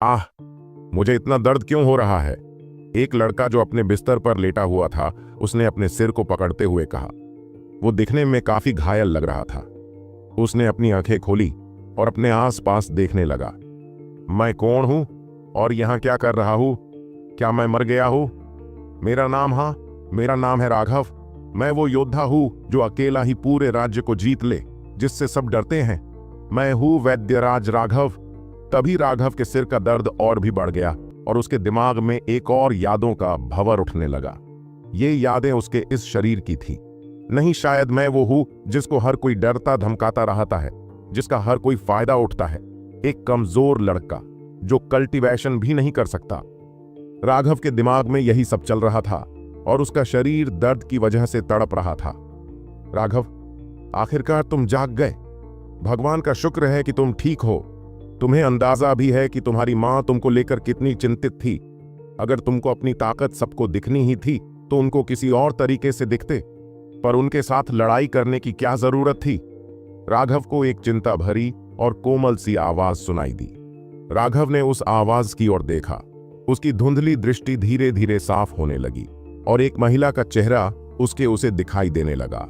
आह, मुझे इतना दर्द क्यों हो रहा है? एक लड़का जो अपने बिस्तर पर लेटा हुआ था, उसने अपने सिर को पकड़ते हुए कहा। वो दिखने में काफी घायल लग रहा था। उसने अपनी आंखें खोली और अपने आसपास देखने लगा। मैं कौन हूं और यहां क्या कर रहा हूं? क्या मैं मर गया हूं? मेरा नाम है राघव। मैं वो योद्धा हूं जो अकेला ही पूरे राज्य को जीत ले, जिससे सब डरते हैं। मैं हूं वैद्यराज राघव। तभी राघव के सिर का दर्द और भी बढ़ गया और उसके दिमाग में एक और यादों का भंवर उठने लगा। ये यादें उसके इस शरीर की थी। नहीं, शायद मैं वो हूं जिसको हर कोई डरता धमकाता रहता है, जिसका हर कोई फायदा उठता है। एक कमजोर लड़का जो कल्टीवेशन भी नहीं कर सकता। राघव के दिमाग में यही सब चल रहा था और उसका शरीर दर्द की वजह से तड़प रहा था। राघव, आखिरकार तुम जाग गए। भगवान का शुक्र है कि तुम ठीक हो। तुम्हें अंदाजा भी है कि तुम्हारी मां तुमको लेकर कितनी चिंतित थी। अगर तुमको अपनी ताकत सबको दिखनी ही थी तो उनको किसी और तरीके से दिखते, पर उनके साथ लड़ाई करने की क्या जरूरत थी? राघव को एक चिंता भरी और कोमल सी आवाज सुनाई दी। राघव ने उस आवाज की ओर देखा। उसकी धुंधली दृष्टि धीरे धीरे साफ होने लगी और एक महिला का चेहरा उसे दिखाई देने लगा।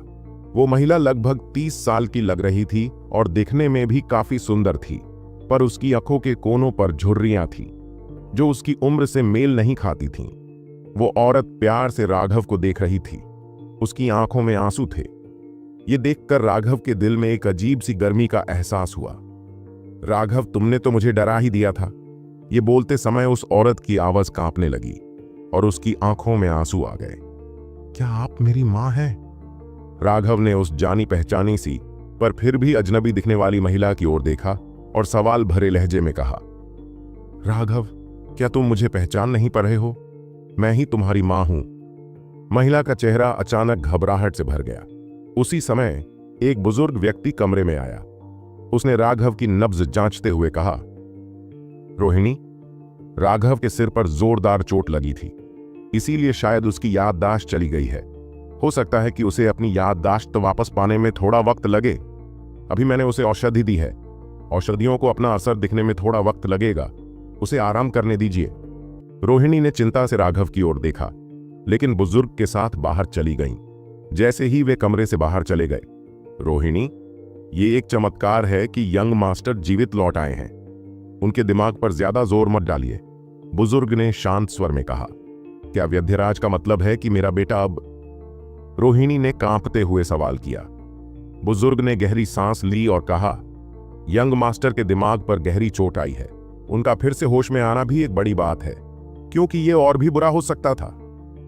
वो महिला लगभग 30 साल की लग रही थी और दिखने में भी काफी सुंदर थी, पर उसकी आंखों के कोनों पर झुर्रियां थीं, जो उसकी उम्र से मेल नहीं खाती थीं। वो औरत प्यार से राघव को देख रही थी। उसकी आंखों में आंसू थे। ये देखकर राघव के दिल में एक अजीब सी गर्मी का एहसास हुआ। राघव, तुमने तो मुझे डरा ही दिया था। ये बोलते समय उस औरत की आवाज कांपने लगी और उसकी आंखों में आंसू आ गए। क्या आप मेरी मां हैं? राघव ने उस जानी पहचानी सी पर फिर भी अजनबी दिखने वाली महिला की ओर देखा और सवाल भरे लहजे में कहा, राघव, क्या तुम मुझे पहचान नहीं पा रहे हो? मैं ही तुम्हारी मां हूं। महिला का चेहरा अचानक घबराहट से भर गया। उसी समय एक बुजुर्ग व्यक्ति कमरे में आया। उसने राघव की नब्ज जांचते हुए कहा, रोहिणी। राघव के सिर पर जोरदार चोट लगी थी, इसीलिए शायद उसकी याददाश्त चली गई है। हो सकता है कि उसे अपनी याददाश्त वापस पाने में थोड़ा वक्त लगे। अभी मैंने उसे औषधि दी है। औषधियों को अपना असर दिखने में थोड़ा वक्त लगेगा। उसे आराम करने दीजिए। रोहिणी ने चिंता से राघव की ओर देखा, लेकिन बुजुर्ग के साथ बाहर चली गईं। जैसे ही वे कमरे से बाहर चले गए, रोहिणी, ये एक चमत्कार है कि यंग मास्टर जीवित लौट आए हैं। उनके दिमाग पर ज्यादा जोर मत डालिए, बुजुर्ग ने शांत स्वर में कहा। क्या वैद्यराज का मतलब है कि मेरा बेटा अब? रोहिणी ने कांपते हुए सवाल किया। बुजुर्ग ने गहरी सांस ली और कहा, यंग मास्टर के दिमाग पर गहरी चोट आई है। उनका फिर से होश में आना भी एक बड़ी बात है, क्योंकि यह और भी बुरा हो सकता था।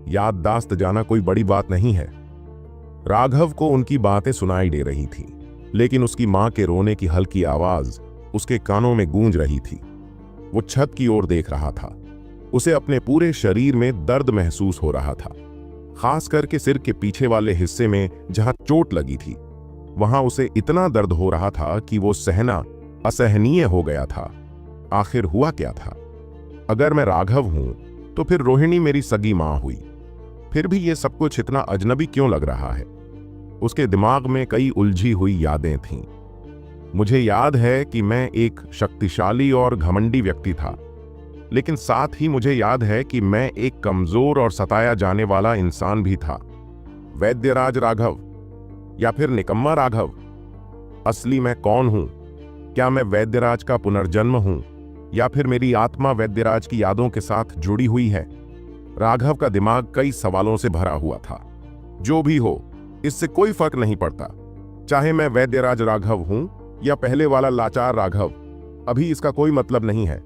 याददाश्त जाना कोई बड़ी बात नहीं है। राघव को उनकी बातें सुनाई दे रही थी, लेकिन उसकी मां के रोने की हल्की आवाज उसके कानों में गूंज रही थी। वो छत की ओर देख रहा था। उसे अपने पूरे शरीर में दर्द महसूस हो रहा था, खास करके सिर के पीछे वाले हिस्से में जहां चोट लगी थी। वहां उसे इतना दर्द हो रहा था कि वो सहना असहनीय हो गया था। आखिर हुआ क्या था? अगर मैं राघव हूं तो फिर रोहिणी मेरी सगी मां हुई। फिर भी ये सब कुछ इतना अजनबी क्यों लग रहा है? उसके दिमाग में कई उलझी हुई यादें थीं। मुझे याद है कि मैं एक शक्तिशाली और घमंडी व्यक्ति था, लेकिन साथ ही मुझे याद है कि मैं एक कमजोर और सताया जाने वाला इंसान भी था। वैद्यराज राघव या फिर निकम्मा राघव? असली मैं कौन हूं? क्या मैं वैद्यराज का पुनर्जन्म हूं या फिर मेरी आत्मा वैद्यराज की यादों के साथ जुड़ी हुई है? राघव का दिमाग कई सवालों से भरा हुआ था। जो भी हो, इससे कोई फर्क नहीं पड़ता। चाहे मैं वैद्यराज राघव हूं या पहले वाला लाचार राघव, अभी इसका कोई मतलब नहीं है।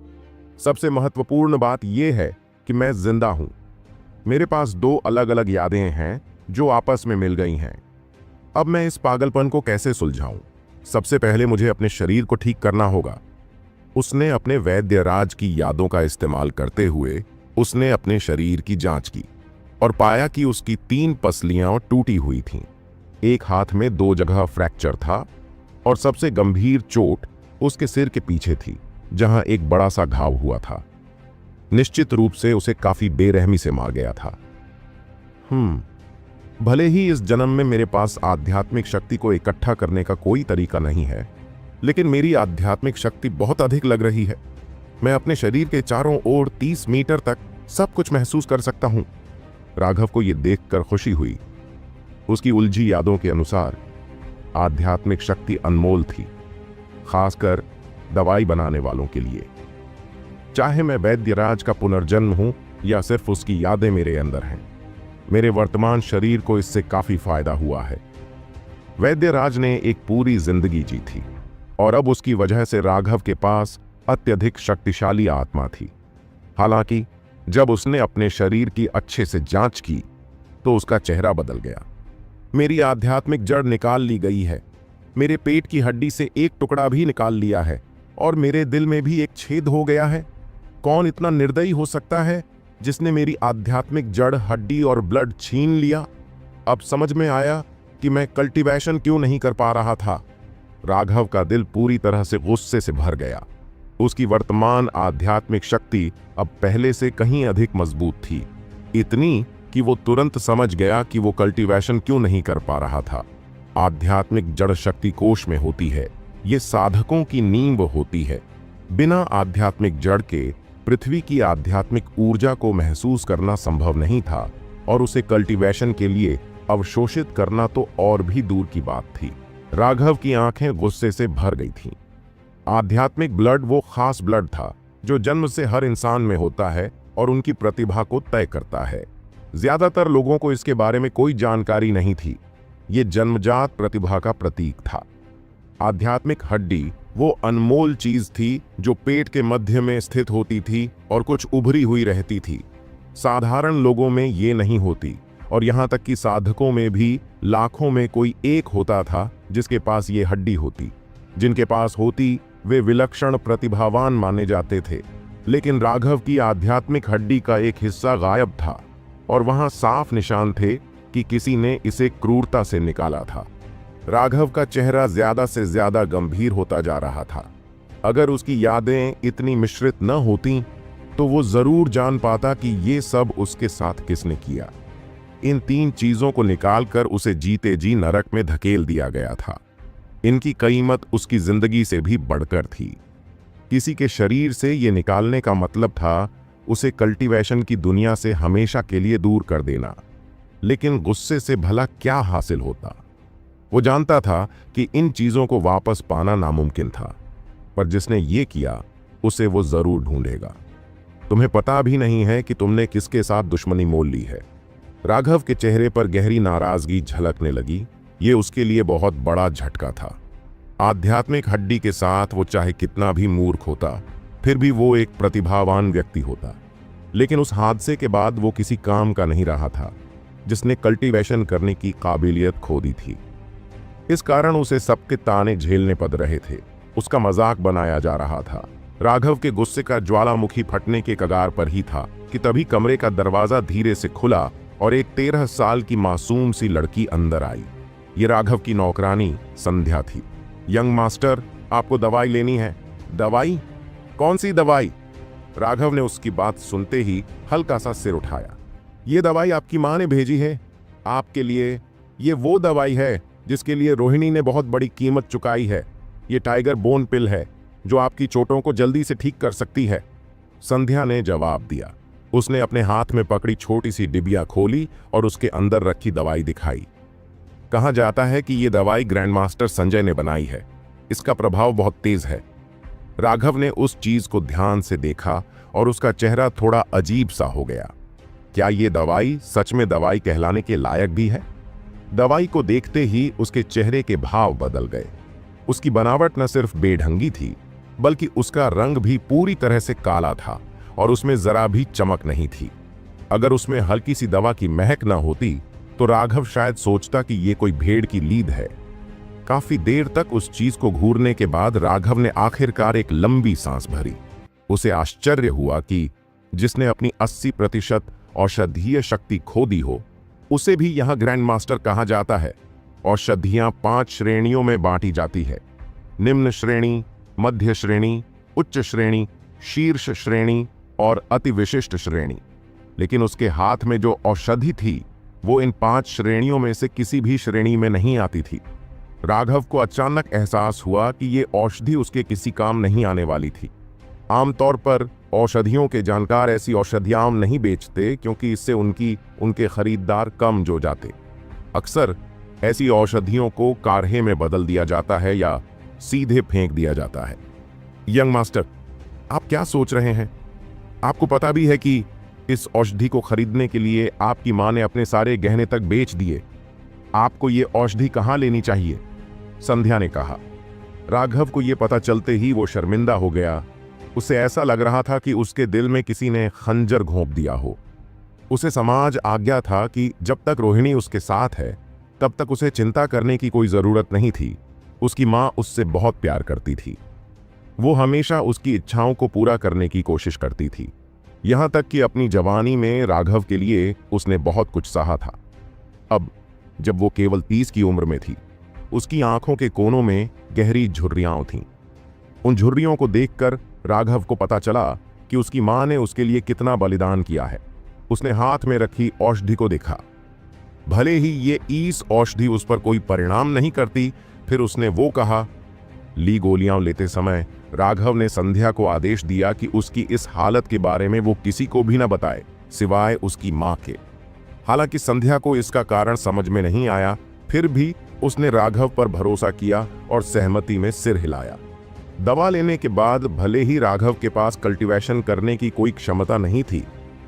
सबसे महत्वपूर्ण बात यह है कि मैं जिंदा हूं। मेरे पास दो अलग अलग यादें हैं जो आपस में मिल गई हैं। अब मैं इस पागलपन को कैसे सुलझाऊं? सबसे पहले मुझे अपने शरीर को ठीक करना होगा। उसने अपने वैद्यराज की यादों का इस्तेमाल करते हुए उसने अपने शरीर की जांच की और पाया कि उसकी 3 पसलियां टूटी हुई थीं। एक हाथ में 2 जगह फ्रैक्चर था और सबसे गंभीर चोट उसके सिर के पीछे थी, जहां एक बड़ा सा घाव हुआ था। निश्चित रूप से उसे काफी बेरहमी से मार गया था। भले ही इस जन्म में मेरे पास आध्यात्मिक शक्ति को इकट्ठा करने का कोई तरीका नहीं है, लेकिन मेरी आध्यात्मिक शक्ति बहुत अधिक लग रही है। मैं अपने शरीर के चारों ओर 30 मीटर तक सब कुछ महसूस कर सकता हूं। राघव को यह देखकर खुशी हुई। उसकी उलझी यादों के अनुसार आध्यात्मिक शक्ति अनमोल थी, खासकर दवाई बनाने वालों के लिए। चाहे मैं वैद्यराज का पुनर्जन्म हूं या सिर्फ उसकी यादें मेरे अंदर हैं, मेरे वर्तमान शरीर को इससे काफी फायदा हुआ है। वैद्यराज ने एक पूरी जिंदगी जी थी और अब उसकी वजह से राघव के पास अत्यधिक शक्तिशाली आत्मा थी। हालांकि जब उसने अपने शरीर की अच्छे से जांच की तो उसका चेहरा बदल गया। मेरी आध्यात्मिक जड़ निकाल ली गई है, मेरे पेट की हड्डी से एक टुकड़ा भी निकाल लिया है और मेरे दिल में भी एक छेद हो गया है। कौन इतना निर्दयी हो सकता है जिसने मेरी आध्यात्मिक जड़, हड्डी और ब्लड छीन लिया? अब समझ में आया कि मैं कल्टीवेशन क्यों नहीं कर पा रहा था। राघव का दिल पूरी तरह से गुस्से से भर गया। उसकी वर्तमान आध्यात्मिक शक्ति अब पहले से कहीं अधिक मजबूत थी, इतनी कि वो तुरंत समझ गया कि वो कल्टीवेशन क्यों नहीं कर पा रहा था। आध्यात्मिक जड़ शक्ति कोश में होती है, ये साधकों की नींव होती है। बिना आध्यात्मिक जड़ के पृथ्वी की आध्यात्मिक ऊर्जा को महसूस करना संभव नहीं था और उसे कल्टीवेशन के लिए अवशोषित करना तो और भी दूर की बात थी। राघव की आंखें गुस्से से भर गई थीं। आध्यात्मिक ब्लड वो खास ब्लड था जो जन्म से हर इंसान में होता है और उनकी प्रतिभा को तय करता है। ज्यादातर लोगों को इसके बारे में कोई जानकारी नहीं थी। ये जन्मजात प्रतिभा का प्रतीक था। आध्यात्मिक हड्डी वो अनमोल चीज थी जो पेट के मध्य में स्थित होती थी और कुछ उभरी हुई रहती थी। साधारण लोगों में ये नहीं होती और यहाँ तक कि साधकों में भी लाखों में कोई एक होता था जिसके पास ये हड्डी होती। जिनके पास होती वे विलक्षण प्रतिभावान माने जाते थे। लेकिन राघव की आध्यात्मिक हड्डी का एक हिस्सा गायब था और वहां साफ निशान थे कि किसी ने इसे क्रूरता से निकाला था। राघव का चेहरा ज्यादा से ज्यादा गंभीर होता जा रहा था। अगर उसकी यादें इतनी मिश्रित न होती तो वो जरूर जान पाता कि ये सब उसके साथ किसने किया। इन 3 चीजों को निकालकर उसे जीते जी नरक में धकेल दिया गया था। इनकी कीमत उसकी जिंदगी से भी बढ़कर थी। किसी के शरीर से ये निकालने का मतलब था उसे कल्टीवेशन की दुनिया से हमेशा के लिए दूर कर देना। लेकिन गुस्से से भला क्या हासिल होता? वो जानता था कि इन चीजों को वापस पाना नामुमकिन था, पर जिसने ये किया उसे वो जरूर ढूंढेगा। तुम्हें पता भी नहीं है कि तुमने किसके साथ दुश्मनी मोल ली है। राघव के चेहरे पर गहरी नाराजगी झलकने लगी। ये उसके लिए बहुत बड़ा झटका था। आध्यात्मिक हड्डी के साथ वो चाहे कितना भी मूर्ख होता, फिर भी वो एक प्रतिभावान व्यक्ति होता। लेकिन उस हादसे के बाद वो किसी काम का नहीं रहा था जिसने कल्टीवेशन करने की काबिलियत खो दी थी। इस कारण उसे सबके ताने झेलने पड़ रहे थे। उसका मजाक बनाया जा रहा था। राघव के गुस्से का ज्वालामुखी फटने के कगार पर ही था कि तभी कमरे का दरवाजा धीरे से खुला और एक 13 साल की मासूम सी लड़की अंदर आई। ये राघव की नौकरानी संध्या थी। यंग मास्टर, आपको दवाई लेनी है। दवाई? कौन सी दवाई? राघव ने उसकी बात सुनते ही हल्का सा सिर उठाया। ये दवाई आपकी माँ ने भेजी है आपके लिए। ये वो दवाई है जिसके लिए रोहिणी ने बहुत बड़ी कीमत चुकाई है। ये टाइगर बोन पिल है जो आपकी चोटों को जल्दी से ठीक कर सकती है। संध्या ने जवाब दिया। उसने अपने हाथ में पकड़ी छोटी सी डिबिया खोली और उसके अंदर रखी दवाई दिखाई। कहा जाता है कि यह दवाई ग्रैंड मास्टर संजय ने बनाई है। इसका प्रभाव बहुत तेज है। राघव ने उस चीज को ध्यान से देखा और उसका चेहरा थोड़ा अजीब सा हो गया। क्या यह दवाई सच में दवाई कहलाने के लायक भी है? दवाई को देखते ही उसके चेहरे के भाव बदल गए। उसकी बनावट न सिर्फ बेढंगी थी, बल्कि उसका रंग भी पूरी तरह से काला था और उसमें जरा भी चमक नहीं थी। अगर उसमें हल्की सी दवा की महक न होती तो राघव शायद सोचता कि ये कोई भेड़ की लीद है। काफी देर तक उस चीज को घूरने के बाद राघव ने आखिरकार एक लंबी सांस भरी। उसे आश्चर्य हुआ कि जिसने अपनी 80% औषधीय शक्ति खो दी हो, उसे भी यहां ग्रैंड मास्टर कहा जाता है। औषधियां 5 श्रेणियों में बांटी जाती है: निम्न श्रेणी, मध्य श्रेणी, उच्च श्रेणी, शीर्ष श्रेणी और अति विशिष्ट श्रेणी। लेकिन उसके हाथ में जो औषधि थी वो इन 5 श्रेणियों में से किसी भी श्रेणी में नहीं आती थी। राघव को अचानक एहसास हुआ कि ये औषधि उसके किसी काम नहीं आने वाली थी। आमतौर पर औषधियों के जानकार ऐसी औषधियां नहीं बेचते क्योंकि इससे उनके खरीदार कम जो जाते। अक्सर ऐसी औषधियों को काढ़े में बदल दिया जाता है या सीधे फेंक दिया जाता है। यंग मास्टर, आप क्या सोच रहे हैं? आपको पता भी है कि इस औषधि को खरीदने के लिए आपकी मां ने अपने सारे गहने तक बेच दिए। आपको ये औषधि कहां लेनी चाहिए? संध्या ने कहा। राघव को यह पता चलते ही वो शर्मिंदा हो गया। उसे ऐसा लग रहा था कि उसके दिल में किसी ने खंजर घोंप दिया हो। उसे समाज आज्ञा था कि जब तक रोहिणी उसके साथ है तब तक उसे चिंता करने की कोई जरूरत नहीं थी। उसकी मां उससे बहुत प्यार करती थी। वो हमेशा उसकी इच्छाओं को पूरा करने की कोशिश करती थी। यहां तक कि अपनी जवानी में राघव के लिए उसने बहुत कुछ सहा था। अब जब वो केवल 30 की उम्र में थी, उसकी आंखों के कोनों में गहरी झुर्रियां थीं। उन झुर्रियों को देखकर राघव को पता चला कि उसकी मां ने उसके लिए कितना बलिदान किया है। उसने हाथ में रखी औषधि को देखा। भले ही ये इस औषधि उस पर कोई परिणाम नहीं करती, फिर उसने वो कहा। ली गोलियां लेते समय राघव ने संध्या को आदेश दिया कि उसकी इस हालत के बारे में वो किसी को भी न बताए सिवाय उसकी मां के। हालांकि संध्या को इसका कारण समझ में नहीं आया, फिर भी उसने राघव पर भरोसा किया और सहमति में सिर हिलाया। दवा लेने के बाद भले ही राघव के पास कल्टीवेशन करने की कोई क्षमता नहीं थी,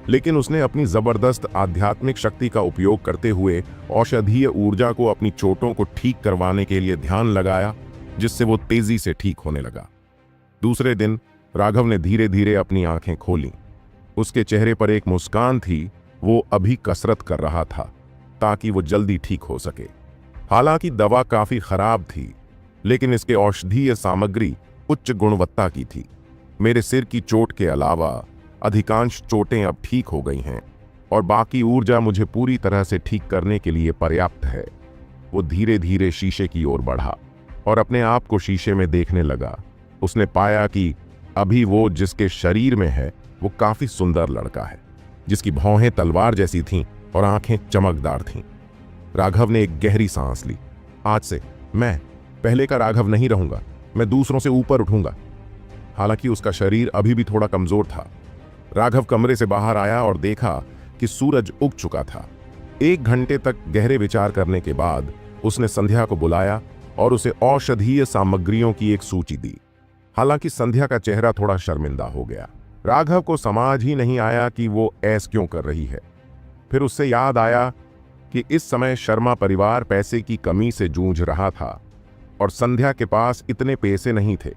लेकिन उसने अपनी जबरदस्त आध्यात्मिक शक्ति का उपयोग करते हुए औषधीय ऊर्जा को अपनी चोटों को ठीक करवाने के लिए ध्यान लगाया, जिससे वो तेजी से ठीक होने लगा। दूसरे दिन राघव ने धीरे धीरे अपनी आंखें खोलीं। उसके चेहरे पर एक मुस्कान थी। वो अभी कसरत कर रहा था ताकि वो जल्दी ठीक हो सके। हालांकि दवा काफी खराब थी, लेकिन इसके औषधीय सामग्री उच्च गुणवत्ता की थी। मेरे सिर की चोट के अलावा अधिकांश चोटें अब ठीक हो गई हैं और बाकी ऊर्जा मुझे पूरी तरह से ठीक करने के लिए पर्याप्त है। वो धीरे धीरे शीशे की ओर बढ़ा और अपने आप को शीशे में देखने लगा। उसने पाया कि अभी वो जिसके शरीर में है वो काफी सुंदर लड़का है, जिसकी भौहें तलवार जैसी थीं और आंखें चमकदार थीं। राघव ने एक गहरी सांस ली। आज से मैं पहले का राघव नहीं रहूंगा, मैं दूसरों से ऊपर उठूंगा। हालांकि उसका शरीर अभी भी थोड़ा कमजोर था। राघव कमरे से बाहर आया और देखा कि सूरज उग चुका था। 1 घंटे तक गहरे विचार करने के बाद उसने संध्या को बुलाया और उसे औषधीय सामग्रियों की एक सूची दी। हालांकि संध्या का चेहरा थोड़ा शर्मिंदा हो गया। राघव को समझ ही नहीं आया कि वो ऐसा क्यों कर रही है। फिर उससे याद आया कि इस समय शर्मा परिवार पैसे की कमी से जूझ रहा था और संध्या के पास इतने पैसे नहीं थे।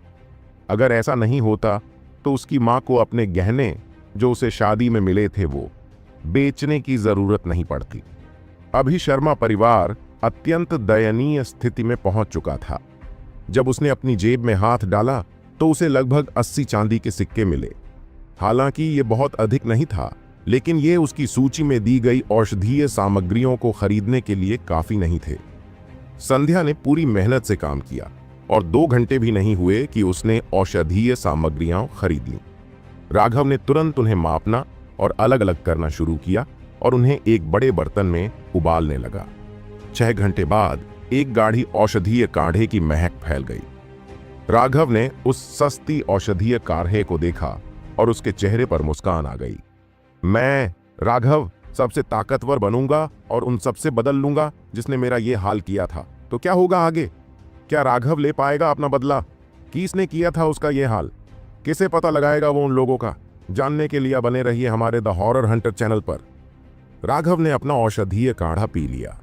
अगर ऐसा नहीं होता तो उसकी मां को अपने गहने जो उसे शादी में मिले थे वो बेचने की जरूरत नहीं पड़ती। अभी शर्मा परिवार अत्यंत दयनीय स्थिति में पहुंच चुका था। जब उसने अपनी जेब में हाथ डाला तो उसे लगभग 80 चांदी के सिक्के मिले। हालांकि ये बहुत अधिक नहीं था, लेकिन ये उसकी सूची में दी गई औषधीय सामग्रियों को खरीदने के लिए काफी नहीं थे। संध्या ने पूरी मेहनत से काम किया और 2 घंटे भी नहीं हुए कि उसने औषधीय सामग्रियां खरीद लीं। राघव ने तुरंत उन्हें मापना और अलग अलग करना शुरू किया और उन्हें एक बड़े बर्तन में उबालने लगा। 6 घंटे बाद एक गाढ़ी औषधीय काढ़े की महक फैल गई। राघव ने उस सस्ती औषधीय काढ़े को देखा और उसके चेहरे पर मुस्कान आ गई। मैं राघव सबसे ताकतवर बनूंगा और उन सबसे बदल लूंगा जिसने मेरा ये हाल किया था। तो क्या होगा आगे? क्या राघव ले पाएगा अपना बदला? किसने किया था उसका ये हाल? किसे पता लगाएगा वो उन लोगों का? जानने के लिए बने रहिए हमारे द हॉरर हंटर चैनल पर। राघव ने अपना औषधीय काढ़ा पी लिया।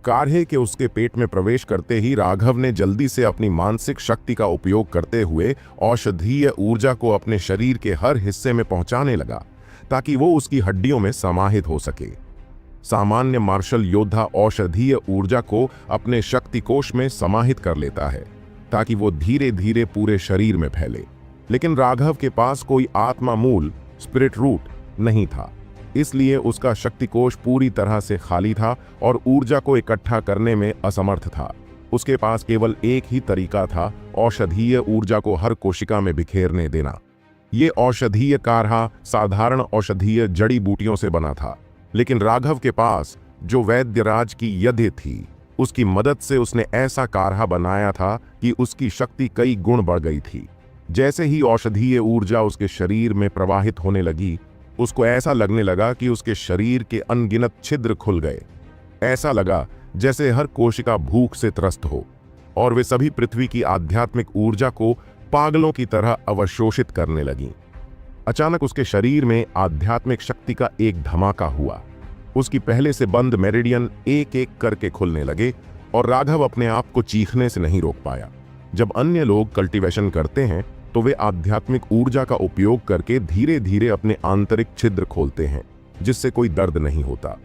काढ़े के उसके पेट में प्रवेश करते ही राघव ने जल्दी से अपनी मानसिक शक्ति का उपयोग करते हुए औषधीय ऊर्जा को अपने शरीर के हर हिस्से में पहुंचाने लगा ताकि वो उसकी हड्डियों में समाहित हो सके। सामान्य मार्शल योद्धा औषधीय ऊर्जा को अपने शक्ति कोश में समाहित कर लेता है ताकि वो धीरे धीरे पूरे शरीर में फैले, लेकिन राघव के पास कोई आत्मा मूल स्पिरिट रूट नहीं था, इसलिए उसका शक्तिकोश पूरी तरह से खाली था और ऊर्जा को इकट्ठा करने में असमर्थ था। उसके पास केवल एक ही तरीका था, औषधीय ऊर्जा को हर कोशिका में बिखेरने देना। ये औषधीय काढ़ा साधारण औषधीय जड़ी बूटियों से बना था, लेकिन राघव के पास जो वैद्यराज की यज्ञ थी उसकी मदद से उसने ऐसा काढ़ा बनाया था कि उसकी शक्ति कई गुण बढ़ गई थी। जैसे ही औषधीय ऊर्जा उसके शरीर में प्रवाहित होने लगी, उसको ऐसा लगने लगा कि उसके शरीर के अनगिनत छिद्र खुल गए। ऐसा लगा जैसे हर कोशिका भूख से त्रस्त हो और वे सभी पृथ्वी की आध्यात्मिक ऊर्जा को पागलों की तरह अवशोषित करने लगीं। अचानक उसके शरीर में आध्यात्मिक शक्ति का एक धमाका हुआ। उसकी पहले से बंद मेरिडियन एक एक करके खुलने लगे और राघव अपने आप को चीखने से नहीं रोक पाया। जब अन्य लोग कल्टीवेशन करते हैं तो वे आध्यात्मिक ऊर्जा का उपयोग करके धीरे धीरे अपने आंतरिक छिद्र खोलते हैं, जिससे कोई दर्द नहीं होता।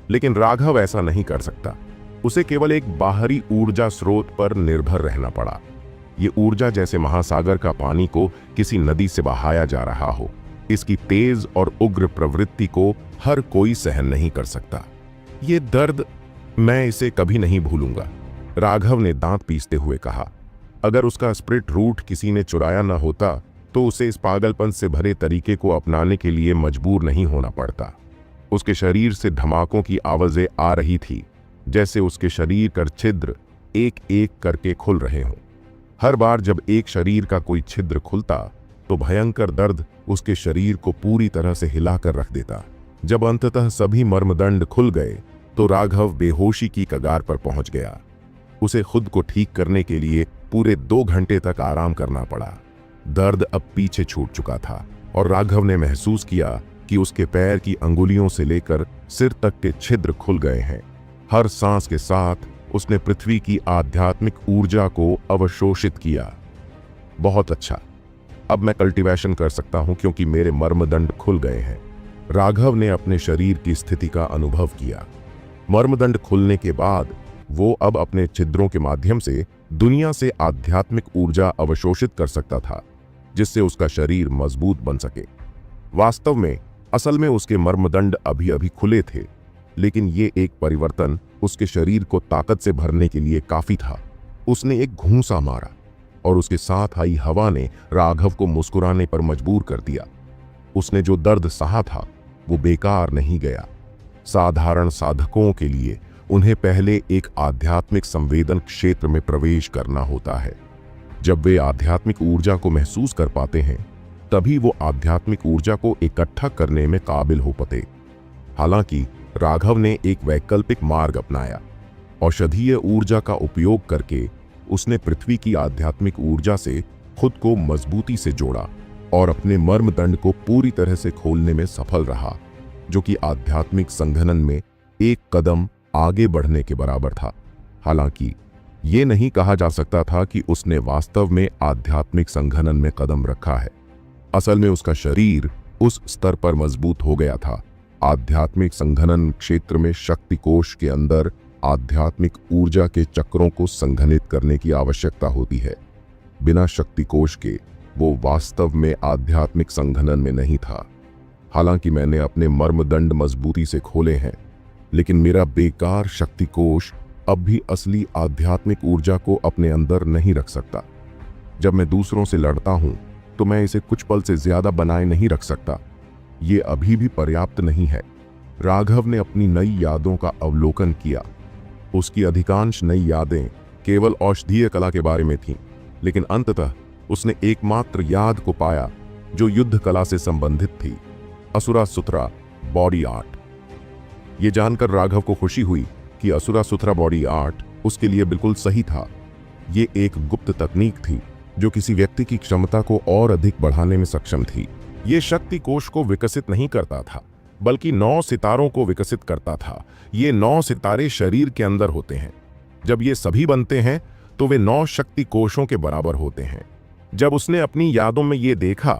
लेकिन राघव ऐसा नहीं कर सकता। उसे केवल एक बाहरी ऊर्जा स्रोत पर निर्भर रहना पड़ा। ये ऊर्जा जैसे महासागर का पानी को किसी नदी से बहाया जा रहा हो। इसकी तेज और उग्र प्रवृत्ति को हर कोई सहन नहीं कर सकता। ये दर्द, मैं इसे कभी नहीं भूलूंगा, राघव ने दांत पीसते हुए कहा। अगर उसका स्प्रिट रूट किसी ने चुराया न होता तो उसे इस पागलपन से भरे तरीके को अपनाने के लिए मजबूर नहीं होना पड़ता। उसके शरीर से धमाकों की आवाजें आ रही थी, जैसे उसके शरीर का छिद्र एक एक करके खुल रहे हों। हर बार जब एक शरीर का कोई छिद्र खुलता तो भयंकर दर्द उसके शरीर को पूरी तरह से हिलाकर रख देता। जब अंततः सभी मर्मदंड खुल गए तो राघव बेहोशी की कगार पर पहुंच गया। उसे खुद को ठीक करने के लिए पूरे 2 घंटे तक आराम करना पड़ा। दर्द अब पीछे छूट चुका था और राघव ने महसूस किया कि उसके पैर की अंगुलियों से लेकर सिर तक के छिद्र खुल गए हैं। हर सांस के साथ उसने पृथ्वी की आध्यात्मिक ऊर्जा को अवशोषित किया। बहुत अच्छा, अब मैं कल्टीवेशन कर सकता हूं क्योंकि मेरे मर्मदंड खुल गए हैं। राघव ने अपने शरीर की स्थिति का अनुभव किया। मर्मदंड खुलने के बाद वो अब अपने छिद्रों के माध्यम से दुनिया से आध्यात्मिक ऊर्जा अवशोषित कर सकता था, जिससे उसका शरीर मजबूत बन सके। वास्तव में असल में उसके मर्मदंड अभी अभी खुले थे, लेकिन ये एक परिवर्तन उसके शरीर को ताकत से भरने के लिए काफी था। उसने एक घूंसा मारा और उसके साथ आई हवा ने राघव को मुस्कुराने पर मजबूर कर दिया। उसने जो दर्द सहा था वो बेकार नहीं गया। साधारण साधकों के लिए उन्हें पहले एक आध्यात्मिक संवेदन क्षेत्र में प्रवेश करना होता है। जब वे आध्यात्मिक ऊर्जा को महसूस कर पाते हैं, तभी वो आध्यात्मिक ऊर्जा को इकट्ठा करने में काबिल हो पाते। हालांकि राघव ने एक वैकल्पिक मार्ग अपनाया। औषधीय ऊर्जा का उपयोग करके उसने पृथ्वी की आध्यात्मिक ऊर्जा से खुद को मजबूती से जोड़ा और अपने मर्मदंड को पूरी तरह से खोलने में सफल रहा, जो कि आध्यात्मिक संघनन में एक कदम आगे बढ़ने के बराबर था। हालांकि ये नहीं कहा जा सकता था कि उसने वास्तव में आध्यात्मिक संघनन में कदम रखा है। असल में उसका शरीर उस स्तर पर मजबूत हो गया था। आध्यात्मिक संघनन क्षेत्र में शक्ति कोश के अंदर आध्यात्मिक ऊर्जा के चक्रों को संघनित करने की आवश्यकता होती है। बिना शक्ति कोश के वो वास्तव में आध्यात्मिक संघनन में नहीं था। हालांकि मैंने अपने मर्मदंड मजबूती से खोले हैं, लेकिन मेरा बेकार शक्ति कोश अब भी असली आध्यात्मिक ऊर्जा को अपने अंदर नहीं रख सकता। जब मैं दूसरों से लड़ता हूं तो मैं इसे कुछ पल से ज्यादा बनाए नहीं रख सकता। ये अभी भी पर्याप्त नहीं है। राघव ने अपनी नई यादों का अवलोकन किया। उसकी अधिकांश नई यादें केवल औषधीय कला के बारे में थीं, लेकिन अंततः उसने एकमात्र याद को पाया जो युद्ध कला से संबंधित थी, असुरा सुथरा बॉडी आर्ट। ये जानकर राघव को खुशी हुई कि असुरा सुथरा बॉडी आर्ट उसके लिए बिल्कुल सही था। ये एक गुप्त तकनीक थी जो किसी व्यक्ति की क्षमता को और अधिक बढ़ाने में सक्षम थी। ये शक्ति कोश को विकसित नहीं करता था, बल्कि 9 सितारों को विकसित करता था। ये 9 सितारे शरीर के अंदर होते हैं। जब ये सभी बनते हैं तो वे 9 शक्ति कोशों के बराबर होते हैं। जब उसने अपनी यादों में ये देखा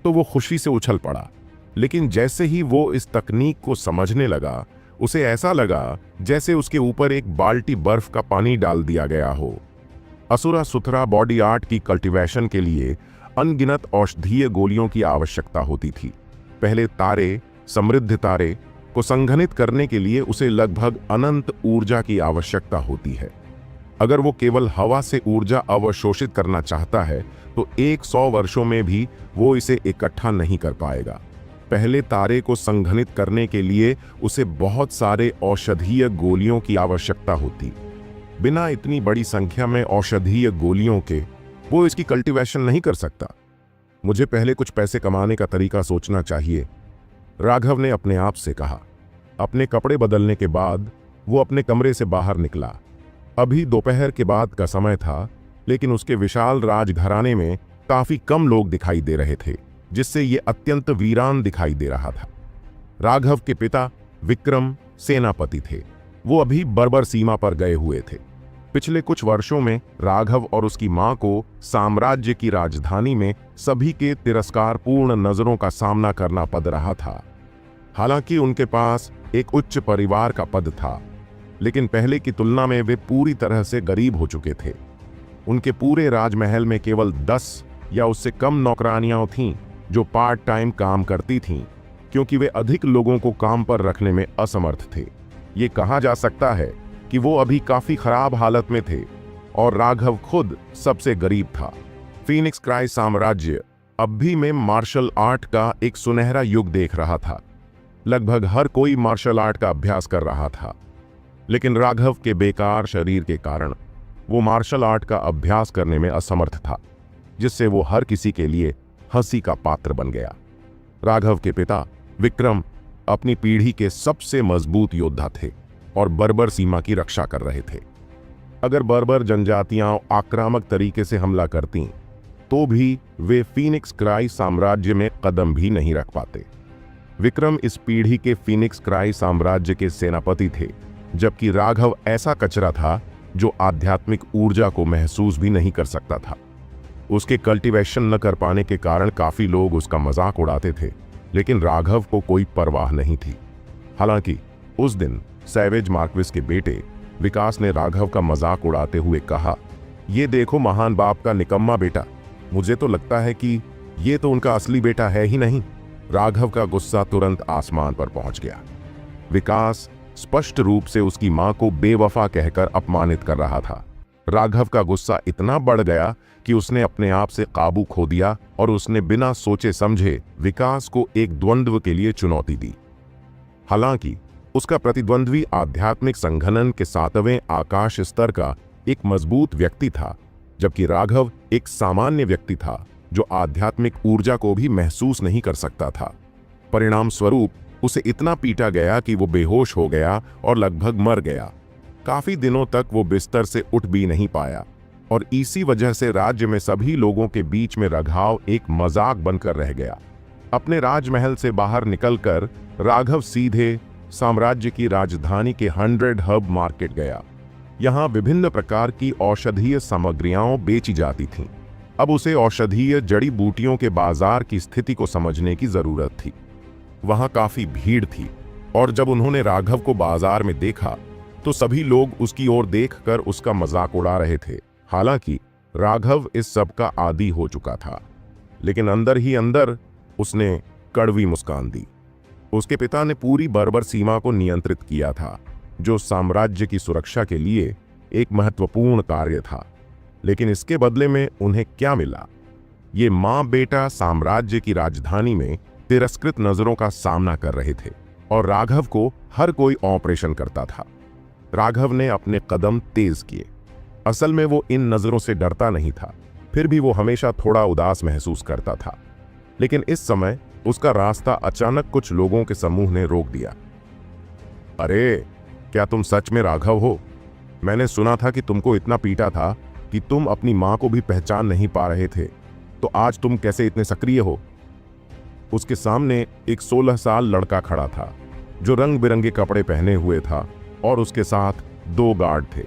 तो वो खुशी से उछल पड़ा, लेकिन जैसे ही वो इस तकनीक को समझने लगा, उसे ऐसा लगा जैसे उसके ऊपर एक बाल्टी बर्फ का पानी डाल दिया गया हो। असुरा सुथरा बॉडी आर्ट की कल्टीवेशन के लिए अनगिनत औषधीय गोलियों की आवश्यकता होती थी। पहले तारे, समृद्ध तारे को संघनित करने के लिए उसे लगभग अनंत ऊर्जा की आवश्यकता होती है। अगर वो केवल हवा से ऊर्जा अवशोषित करना चाहता है तो 100 वर्षों में भी वो इसे इकट्ठा नहीं कर पाएगा। पहले तारे को संघनित करने के लिए उसे बहुत सारे औषधीय गोलियों की आवश्यकता होती। बिना इतनी बड़ी संख्या में औषधीय गोलियों के वो इसकी कल्टीवेशन नहीं कर सकता। मुझे पहले कुछ पैसे कमाने का तरीका सोचना चाहिए, राघव ने अपने आप से कहा। अपने कपड़े बदलने के बाद वो अपने कमरे से बाहर निकला। अभी दोपहर के बाद का समय था, लेकिन उसके विशाल राजघराने में काफी कम लोग दिखाई दे रहे थे, जिससे ये अत्यंत वीरान दिखाई दे रहा था। राघव के पिता विक्रम सेनापति थे। वो अभी बर्बर सीमा पर गए हुए थे। पिछले कुछ वर्षों में राघव और उसकी मां को साम्राज्य की राजधानी में सभी के तिरस्कारपूर्ण नजरों का सामना करना पड़ रहा था। हालांकि उनके पास एक उच्च परिवार का पद था, लेकिन पहले की तुलना में वे पूरी तरह से गरीब हो चुके थे। उनके पूरे राजमहल में केवल 10 या उससे कम नौकरानियां थीं जो पार्ट टाइम काम करती थीं, क्योंकि वे अधिक लोगों को काम पर रखने में असमर्थ थे। ये कहा जा सकता है कि वो अभी काफी खराब हालत में थे और राघव खुद सबसे गरीब था। फीनिक्स क्राई साम्राज्य अब भी में मार्शल आर्ट का एक सुनहरा युग देख रहा था। लगभग हर कोई मार्शल आर्ट का अभ्यास कर रहा था, लेकिन राघव के बेकार शरीर के कारण वो मार्शल आर्ट का अभ्यास करने में असमर्थ था, जिससे वो हर किसी के लिए हंसी का पात्र बन गया। राघव के पिता विक्रम अपनी पीढ़ी के सबसे मजबूत योद्धा थे और बर्बर सीमा की रक्षा कर रहे थे। अगर बर्बर जनजातियां आक्रामक तरीके से हमला करतीं, तो भी वे फीनिक्स क्राई साम्राज्य में कदम भी नहीं रख पाते। विक्रम इस पीढ़ी के फीनिक्स क्राई साम्राज्य के सेनापति थे, जबकि राघव ऐसा कचरा था जो आध्यात्मिक ऊर्जा को महसूस भी नहीं कर सकता था। उसके कल्टीवेशन न कर पाने के कारण काफी लोग उसका मजाक उड़ाते थे, लेकिन राघव को कोई परवाह नहीं थी। हालांकि उस दिन सैवेज मार्क्विस के बेटे विकास ने राघव का मजाक उड़ाते हुए कहा, ये देखो महान बाप का निकम्मा बेटा, मुझे तो लगता है कि ये तो उनका असली बेटा है ही नहीं। राघव का गुस्सा तुरंत आसमान पर पहुंच गया। विकास स्पष्ट रूप से उसकी मां को बेवफा कहकर अपमानित कर रहा था। राघव का गुस्सा इतना बढ़ गया कि उसने अपने आप से काबू खो दिया और उसने बिना सोचे समझे विकास को एक द्वंद्व के लिए चुनौती दी। हालांकि उसका प्रतिद्वंद्वी आध्यात्मिक संघनन के 7वें आकाश स्तर का एक मजबूत व्यक्ति था, जबकि राघव एक सामान्य व्यक्ति था जो आध्यात्मिक ऊर्जा को भी महसूस नहीं कर सकता था। परिणाम स्वरूप उसे इतना पीटा गया कि वो बेहोश हो गया और लगभग मर गया। काफी दिनों तक वो बिस्तर से उठ भी नहीं पाया और इसी वजह से राज्य में सभी लोगों के बीच में रघाव एक मजाक बनकर रह गया। अपने राजमहल से बाहर निकलकर राघव सीधे साम्राज्य की राजधानी के 100 हब मार्केट गया। यहाँ विभिन्न प्रकार की औषधीय सामग्रियां बेची जाती थीं। अब उसे औषधीय जड़ी बूटियों के बाजार की स्थिति को समझने की जरूरत थी। वहां काफी भीड़ थी और जब उन्होंने राघव को बाजार में देखा तो सभी लोग उसकी ओर देखकर उसका मजाक उड़ा रहे थे। हालांकि राघव इस सब का आदी हो चुका था, लेकिन अंदर ही अंदर उसने कड़वी मुस्कान दी। उसके पिता ने पूरी बर्बर सीमा को नियंत्रित किया था, जो साम्राज्य की सुरक्षा के लिए एक महत्वपूर्ण कार्य था। लेकिन इसके बदले में उन्हें क्या मिला? ये मां बेटा साम्राज्य की राजधानी में तिरस्कृत नजरों का सामना कर रहे थे और राघव को हर कोई ऑपरेशन करता था। राघव ने अपने कदम तेज किए। असल में वो इन नजरों से डरता नहीं था, फिर भी वो हमेशा थोड़ा उदास महसूस करता था। लेकिन इस समय उसका रास्ता अचानक कुछ लोगों के समूह ने रोक दिया। अरे, क्या तुम सच में राघव हो? मैंने सुना था कि तुमको इतना पीटा था कि तुम अपनी मां को भी पहचान नहीं पा रहे थे, तो आज तुम कैसे इतने सक्रिय हो? उसके सामने एक 16 साल लड़का खड़ा था, जो रंग बिरंगे कपड़े पहने हुए था और उसके साथ 2 गार्ड थे।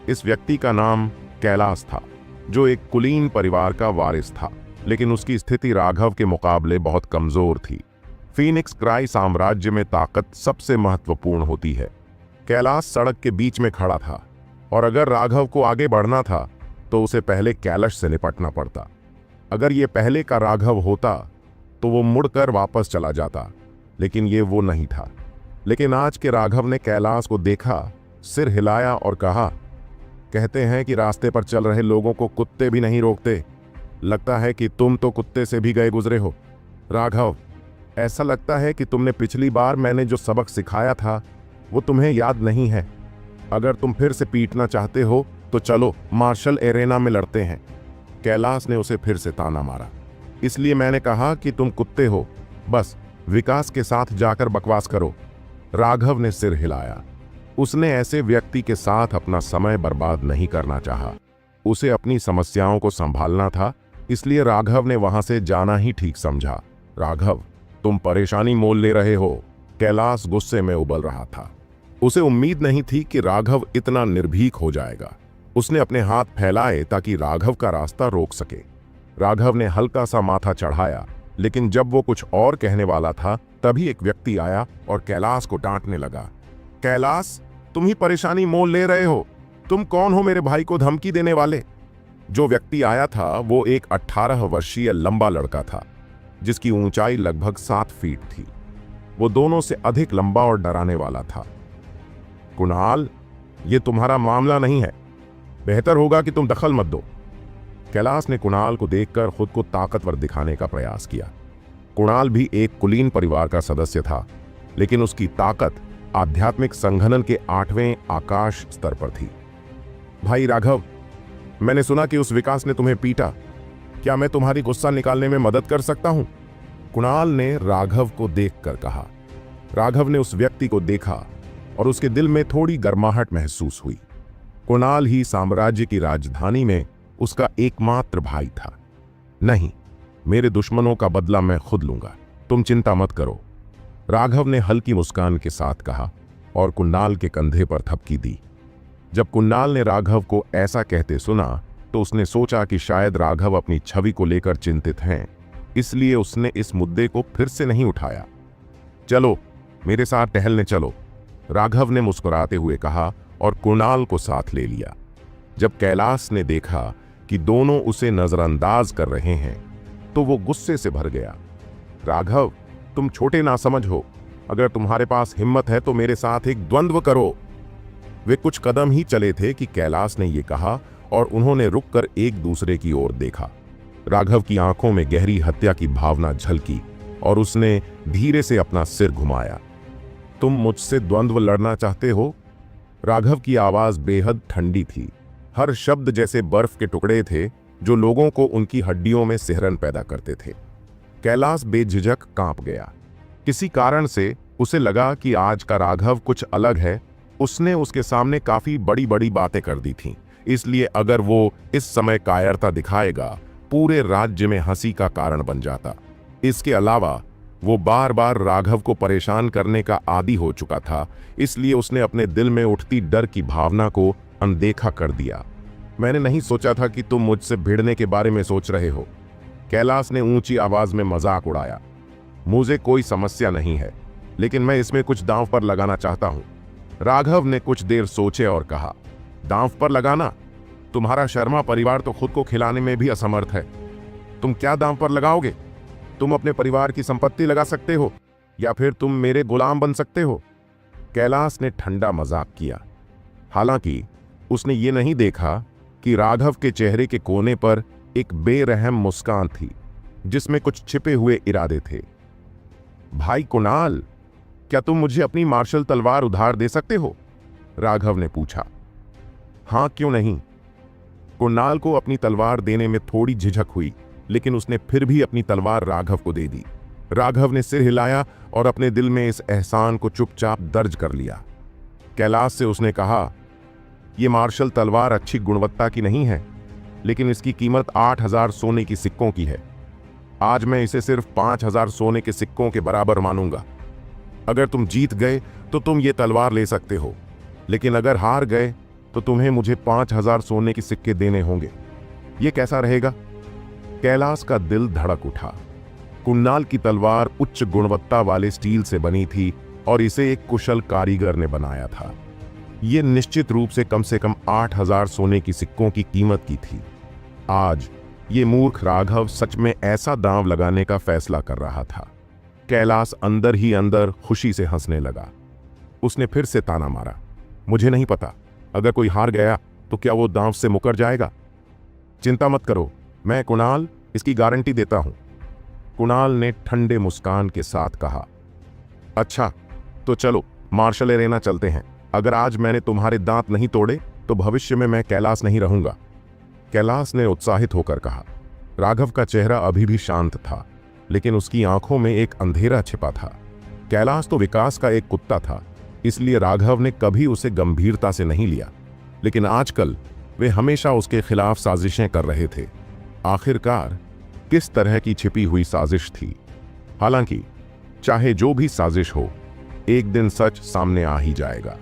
इस व्यक्ति का नाम कैलाश था, जो एक कुलीन परिवार का वारिस था, लेकिन उसकी स्थिति राघव के मुकाबले बहुत कमजोर थी। फीनिक्स क्राई साम्राज्य में ताकत सबसे महत्वपूर्ण होती है। कैलाश सड़क के बीच में खड़ा था और अगर राघव को आगे बढ़ना था तो उसे पहले कैलाश से निपटना पड़ता। अगर ये पहले का राघव होता तो वो मुड़कर वापस चला जाता, लेकिन ये वो नहीं था। लेकिन आज के राघव ने कैलाश को देखा, सिर हिलाया और कहा, कहते हैं कि रास्ते पर चल रहे लोगों को कुत्ते भी नहीं रोकते। लगता है कि तुम तो कुत्ते से भी गए गुजरे हो। राघव, ऐसा लगता है कि तुमने पिछली बार मैंने जो सबक सिखाया था वो तुम्हें याद नहीं है। अगर तुम फिर से पीटना चाहते हो तो चलो मार्शल एरेना में लड़ते हैं। कैलाश ने उसे फिर से ताना मारा। इसलिए मैंने कहा कि तुम कुत्ते हो, बस विकास के साथ जाकर बकवास करो। राघव ने सिर हिलाया। उसने ऐसे व्यक्ति के साथ अपना समय बर्बाद नहीं करना चाहा। उसे अपनी समस्याओं को संभालना था, इसलिए राघव ने वहां से जाना ही ठीक समझा। राघव, तुम परेशानी मोल ले रहे हो। कैलाश गुस्से में उबल रहा था। उसे उम्मीद नहीं थी कि राघव इतना निर्भीक हो जाएगा। उसने अपने हाथ फैलाए ताकि राघव का रास्ता रोक सके। राघव ने हल्का सा माथा चढ़ाया, लेकिन जब वो कुछ और कहने वाला था तभी एक व्यक्ति आया और कैलाश को डांटने लगा। कैलाश, तुम ही परेशानी मोल ले रहे हो। तुम कौन हो मेरे भाई को धमकी देने वाले? जो व्यक्ति आया था वो एक 18 वर्षीय लंबा लड़का था, जिसकी ऊंचाई लगभग 7 फीट थी। वो दोनों से अधिक लंबा और डराने वाला था। कुणाल, ये तुम्हारा मामला नहीं है। बेहतर होगा कि तुम दखल मत दो। कैलाश ने कुणाल को देखकर खुद को ताकतवर दिखाने का प्रयास किया। कुणाल भी एक कुलीन परिवार का सदस्य था, लेकिन उसकी ताकत आध्यात्मिक संघनन के 8वें आकाश स्तर पर थी। भाई राघव, मैंने सुना कि उस विकास ने तुम्हें पीटा। क्या मैं तुम्हारी गुस्सा निकालने में मदद कर सकता हूं? कुणाल ने राघव को देखकर कहा। राघव ने उस व्यक्ति को देखा और उसके दिल में थोड़ी गर्माहट महसूस हुई। कुणाल ही साम्राज्य की राजधानी में उसका एकमात्र भाई था। नहीं, मेरे दुश्मनों का बदला मैं खुद लूंगा, तुम चिंता मत करो, राघव ने हल्की मुस्कान के साथ कहा और कुणाल के कंधे पर थपकी दी। जब कुणाल ने राघव को ऐसा कहते सुना तो उसने सोचा कि शायद राघव अपनी छवि को लेकर चिंतित हैं, इसलिए उसने इस मुद्दे को फिर से नहीं उठाया। चलो मेरे साथ टहलने चलो, राघव ने मुस्कुराते हुए कहा और कुणाल को साथ ले लिया। जब कैलाश ने देखा कि दोनों उसे नजरअंदाज कर रहे हैं तो वो गुस्से से भर गया। राघव, तुम छोटे नासमझ हो। अगर तुम्हारे पास हिम्मत है तो मेरे साथ एक द्वंद्व करो। वे कुछ कदम ही चले थे कि कैलाश ने यह कहा और उन्होंने रुककर एक दूसरे की ओर देखा। राघव की आंखों में गहरी हत्या की भावना झलकी और उसने धीरे से अपना सिर घुमाया। तुम मुझसे द्वंद्व लड़ना चाहते हो? राघव की आवाज बेहद ठंडी थी। हर शब्द जैसे बर्फ के टुकड़े थे जो लोगों को उनकी हड्डियों में सिहरन पैदा करते थे। कैलाश बेझिझक कांप गया। किसी कारण से उसे लगा कि आज का राघव कुछ अलग है। उसने उसके सामने काफी बड़ी बड़ी बातें कर दी थीं, इसलिए अगर वो इस समय कायरता दिखाएगा पूरे राज्य में हंसी का कारण बन जाता। इसके अलावा वो बार बार राघव को परेशान करने का आदी हो चुका था, इसलिए उसने अपने दिल में उठती डर की भावना को अनदेखा कर दिया। मैंने नहीं सोचा था कि तुम मुझसे भिड़ने के बारे में सोच रहे हो, कैलाश ने ऊंची आवाज में मजाक उड़ाया। मुझे कोई समस्या नहीं है, लेकिन मैं इसमें कुछ दांव पर लगाना चाहता हूं। राघव ने कुछ देर सोचे और कहा, दांव पर लगाना? तुम्हारा शर्मा परिवार तो खुद को खिलाने में भी असमर्थ है। तुम क्या दांव पर लगाओगे? तुम अपने परिवार की संपत्ति लगा सकते हो या फिर तुम मेरे गुलाम बन सकते हो। कैलाश ने ठंडा मजाक किया। हालांकि उसने ये नहीं देखा कि राघव के चेहरे के कोने पर एक बेरहम मुस्कान थी जिसमें कुछ छिपे हुए इरादे थे। भाई कुणाल, क्या तुम मुझे अपनी मार्शल तलवार उधार दे सकते हो? राघव ने पूछा। हां, क्यों नहीं। कुणाल को अपनी तलवार देने में थोड़ी झिझक हुई, लेकिन उसने फिर भी अपनी तलवार राघव को दे दी। राघव ने सिर हिलाया और अपने दिल में इस एहसान को चुपचाप दर्ज कर लिया। कैलाश से उसने कहा, यह मार्शल तलवार अच्छी गुणवत्ता की नहीं है, लेकिन इसकी कीमत 8000 सोने की सिक्कों की है। आज मैं इसे सिर्फ 5000 सोने के सिक्कों के बराबर मानूंगा। अगर तुम जीत गए तो तुम ये तलवार ले सकते हो, लेकिन अगर हार गए तो तुम्हें मुझे 5000 सोने के सिक्के देने होंगे। ये कैसा रहेगा? कैलाश का दिल धड़क उठा। कुणाल की तलवार उच्च गुणवत्ता वाले स्टील से बनी थी और इसे एक कुशल कारीगर ने बनाया था। यह निश्चित रूप से कम 8000 सोने की सिक्कों की कीमत की थी। आज ये मूर्ख राघव सच में ऐसा दांव लगाने का फैसला कर रहा था। कैलाश अंदर ही अंदर खुशी से हंसने लगा। उसने फिर से ताना मारा, मुझे नहीं पता, अगर कोई हार गया तो क्या वो दांव से मुकर जाएगा? चिंता मत करो, मैं कुणाल इसकी गारंटी देता हूं। कुणाल ने ठंडे मुस्कान के साथ कहा। अच्छा, तो चलो मार्शल एरेना चलते हैं। अगर आज मैंने तुम्हारे दांत नहीं तोड़े तो भविष्य में मैं कैलाश नहीं रहूंगा। कैलाश ने उत्साहित होकर कहा। राघव का चेहरा अभी भी शांत था, लेकिन उसकी आंखों में एक अंधेरा छिपा था। कैलाश तो विकास का एक कुत्ता था, इसलिए राघव ने कभी उसे गंभीरता से नहीं लिया, लेकिन आजकल वे हमेशा उसके खिलाफ साजिशें कर रहे थे। आखिरकार किस तरह की छिपी हुई साजिश थी? हालांकि चाहे जो भी साजिश हो, एक दिन सच सामने आ ही जाएगा।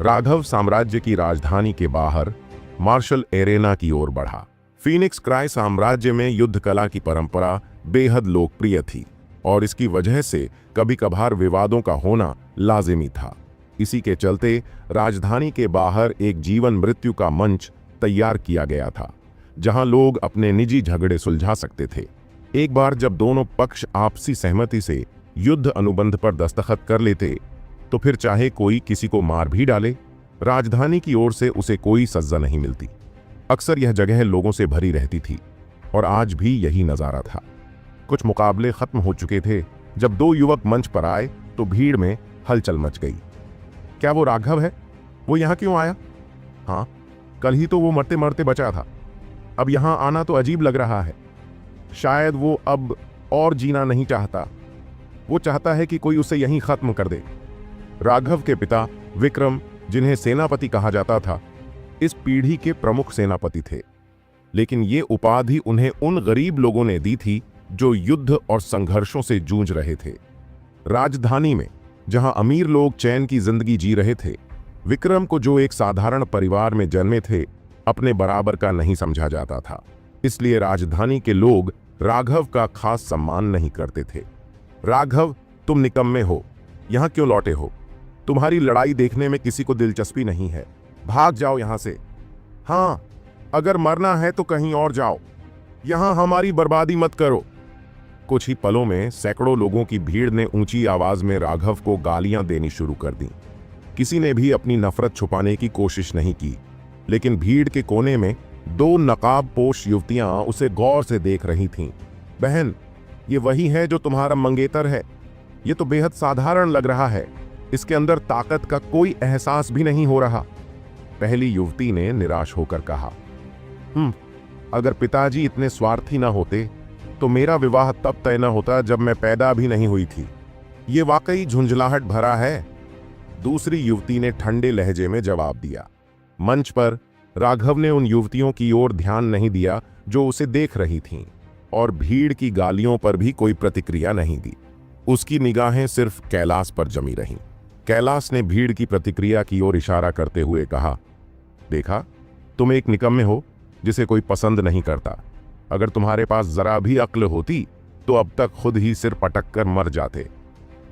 राघव साम्राज्य की राजधानी के बाहर मार्शल एरेना की ओर बढ़ा। फीनिक्स क्राय साम्राज्य में युद्ध कला की परंपरा बेहद लोकप्रिय थी और इसकी वजह से कभी कभार विवादों का होना लाजिमी था। इसी के चलते राजधानी के बाहर एक जीवन मृत्यु का मंच तैयार किया गया था, जहां लोग अपने निजी झगड़े सुलझा सकते थे। एक बार जब दोनों पक्ष आपसी सहमति से युद्ध अनुबंध पर दस्तखत कर लेते, तो फिर चाहे कोई किसी को मार भी डाले, राजधानी की ओर से उसे कोई सजा नहीं मिलती। अक्सर यह जगह लोगों से भरी रहती थी और आज भी यही नजारा था। कुछ मुकाबले खत्म हो चुके थे। जब दो युवक मंच पर आए तो भीड़ में हलचल मच गई। क्या वो राघव है? वो यहाँ क्यों आया? हाँ, कल ही तो वो मरते मरते बचा था। अब यहाँ आना तो अजीब लग रहा है। शायद वो अब और जीना नहीं चाहता। वो चाहता है कि कोई उसे यहीं खत्म कर दे। राघव के पिता विक्रम, जिन्हें सेनापति कहा जाता था, इस पीढ़ी के प्रमुख सेनापति थे, लेकिन ये उपाधि उन्हें उन गरीब लोगों ने दी थी जो युद्ध और संघर्षों से जूझ रहे थे। राजधानी में जहां अमीर लोग चैन की जिंदगी जी रहे थे, विक्रम को, जो एक साधारण परिवार में जन्मे थे, अपने बराबर का नहीं समझा जाता था। इसलिए राजधानी के लोग राघव का खास सम्मान नहीं करते थे। राघव, तुम निकम्मे हो, यहां क्यों लौटे हो? तुम्हारी लड़ाई देखने में किसी को दिलचस्पी नहीं है। भाग जाओ यहां से। हाँ, अगर मरना है तो कहीं और जाओ, यहां हमारी बर्बादी मत करो। कुछ ही पलों में सैकड़ों लोगों की भीड़ ने ऊंची आवाज में राघव को गालियां देनी शुरू कर दी। किसी ने भी अपनी नफरत छुपाने की कोशिश नहीं की, लेकिन भीड़ के कोने में दो नकाबपोश युवतियां उसे गौर से देख रही थीं। बहन, ये वही है जो तुम्हारा मंगेतर है? ये तो बेहद साधारण लग रहा है, इसके अंदर ताकत का कोई एहसास भी नहीं हो रहा। पहली युवती ने निराश होकर कहा, अगर पिताजी इतने स्वार्थी ना होते तो मेरा विवाह तब तय न होता जब मैं पैदा भी नहीं हुई थी। ये वाकई झुंझलाहट भरा है। दूसरी युवती ने ठंडे लहजे में जवाब दिया। मंच पर राघव ने उन युवतियों की ओर ध्यान नहीं दिया जो उसे देख रही थीं, और भीड़ की गालियों पर भी कोई प्रतिक्रिया नहीं दी। उसकी निगाहें सिर्फ कैलाश पर जमी रहीं। कैलाश ने भीड़ की प्रतिक्रिया की ओर इशारा करते हुए कहा, देखा, तुम एक निकम्मे हो जिसे कोई पसंद नहीं करता। अगर तुम्हारे पास जरा भी अक्ल होती तो अब तक खुद ही सिर पटक कर मर जाते।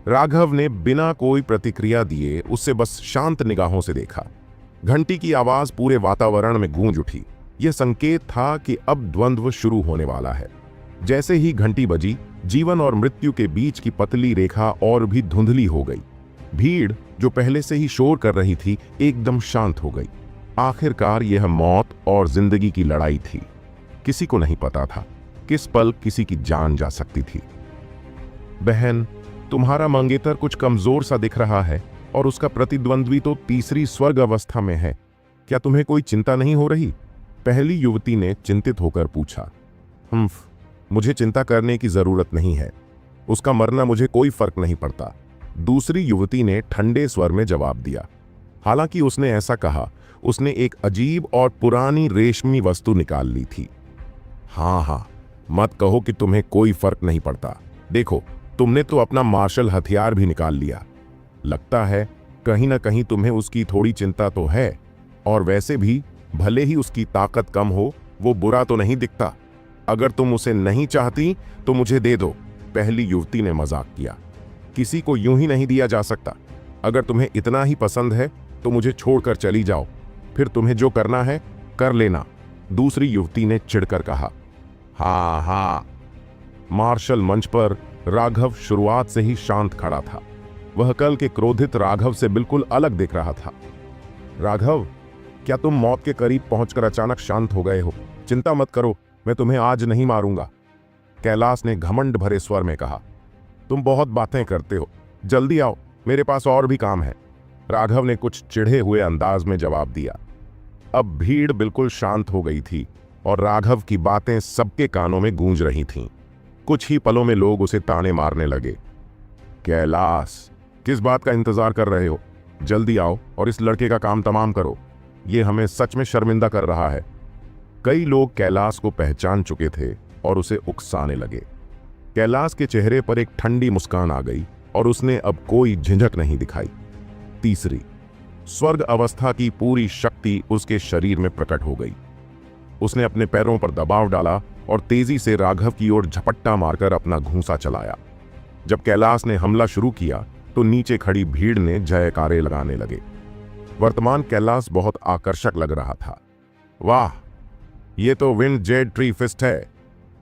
राघव ने बिना कोई प्रतिक्रिया दिए उससे बस शांत निगाहों से देखा। घंटी की आवाज पूरे वातावरण में गूंज उठी। यह संकेत था कि अब द्वंद्व शुरू होने वाला है। जैसे ही घंटी बजी, जीवन और मृत्यु के बीच की पतली रेखा और भी धुंधली हो गई। भीड़, जो पहले से ही शोर कर रही थी, एकदम शांत हो गई। आखिरकार यह मौत और जिंदगी की लड़ाई थी। किसी को नहीं पता था किस पल किसी की जान जा सकती थी। बहन, तुम्हारा मंगेतर कुछ कमजोर सा दिख रहा है और उसका प्रतिद्वंद्वी तो तीसरी स्वर्ग अवस्था में है। क्या तुम्हें कोई चिंता नहीं हो रही? पहली युवती ने चिंतित होकर पूछा। मुझे चिंता करने की जरूरत नहीं है, उसका मरना मुझे कोई फर्क नहीं पड़ता। दूसरी युवती ने ठंडे स्वर में जवाब दिया। हालांकि उसने ऐसा कहा, उसने एक अजीब और पुरानी रेशमी वस्तु निकाल ली थी। हाँ, मत कहो कि तुम्हें कोई फर्क नहीं पड़ता। देखो, तुमने तो अपना मार्शल हथियार भी निकाल लिया। लगता है कहीं ना कहीं तुम्हें उसकी थोड़ी चिंता तो है, और वैसे भी भले ही उसकी ताकत कम हो, वो बुरा तो नहीं दिखता। अगर तुम उसे नहीं चाहती तो मुझे दे दो, पहली युवती ने मजाक किया। किसी को यूं ही नहीं दिया जा सकता। अगर तुम्हें इतना ही पसंद है तो मुझे छोड़कर चली जाओ, फिर तुम्हें जो करना है कर लेना, दूसरी युवती ने चिढ़कर कहा। हाँ। मार्शल मंच पर राघव शुरुआत से ही शांत खड़ा था। वह कल के क्रोधित राघव से बिल्कुल अलग दिख रहा था। राघव, क्या तुम मौत के करीब पहुंचकर अचानक शांत हो गए हो? चिंता मत करो, मैं तुम्हें आज नहीं मारूंगा, कैलाश ने घमंड भरे स्वर में कहा। तुम बहुत बातें करते हो, जल्दी आओ, मेरे पास और भी काम है, राघव ने कुछ चिढ़े हुए अंदाज में जवाब दिया। अब भीड़ बिल्कुल शांत हो गई थी और राघव की बातें सबके कानों में गूंज रही थीं। कुछ ही पलों में लोग उसे ताने मारने लगे। कैलाश, किस बात का इंतजार कर रहे हो? जल्दी आओ और इस लड़के का काम तमाम करो। ये हमें सच में शर्मिंदा कर रहा है। कई लोग कैलाश को पहचान चुके थे और उसे उकसाने लगे। कैलाश के चेहरे पर एक ठंडी मुस्कान आ गई और उसने अब कोई झिझक नहीं दिखाई। तीसरी, स्वर्ग अवस्था की पूरी शक्ति उसके शरीर में प्रकट हो गई। उसने अपने पैरों पर दबाव डाला और तेजी से राघव की ओर झपट्टा मारकर अपना घूंसा चलाया। जब कैलाश ने हमला शुरू किया तो नीचे खड़ी भीड़ ने जयकारे लगाने लगे। वर्तमान कैलाश बहुत आकर्षक लग रहा था। वाह, ये तो विंड जेड ट्री फिस्ट है।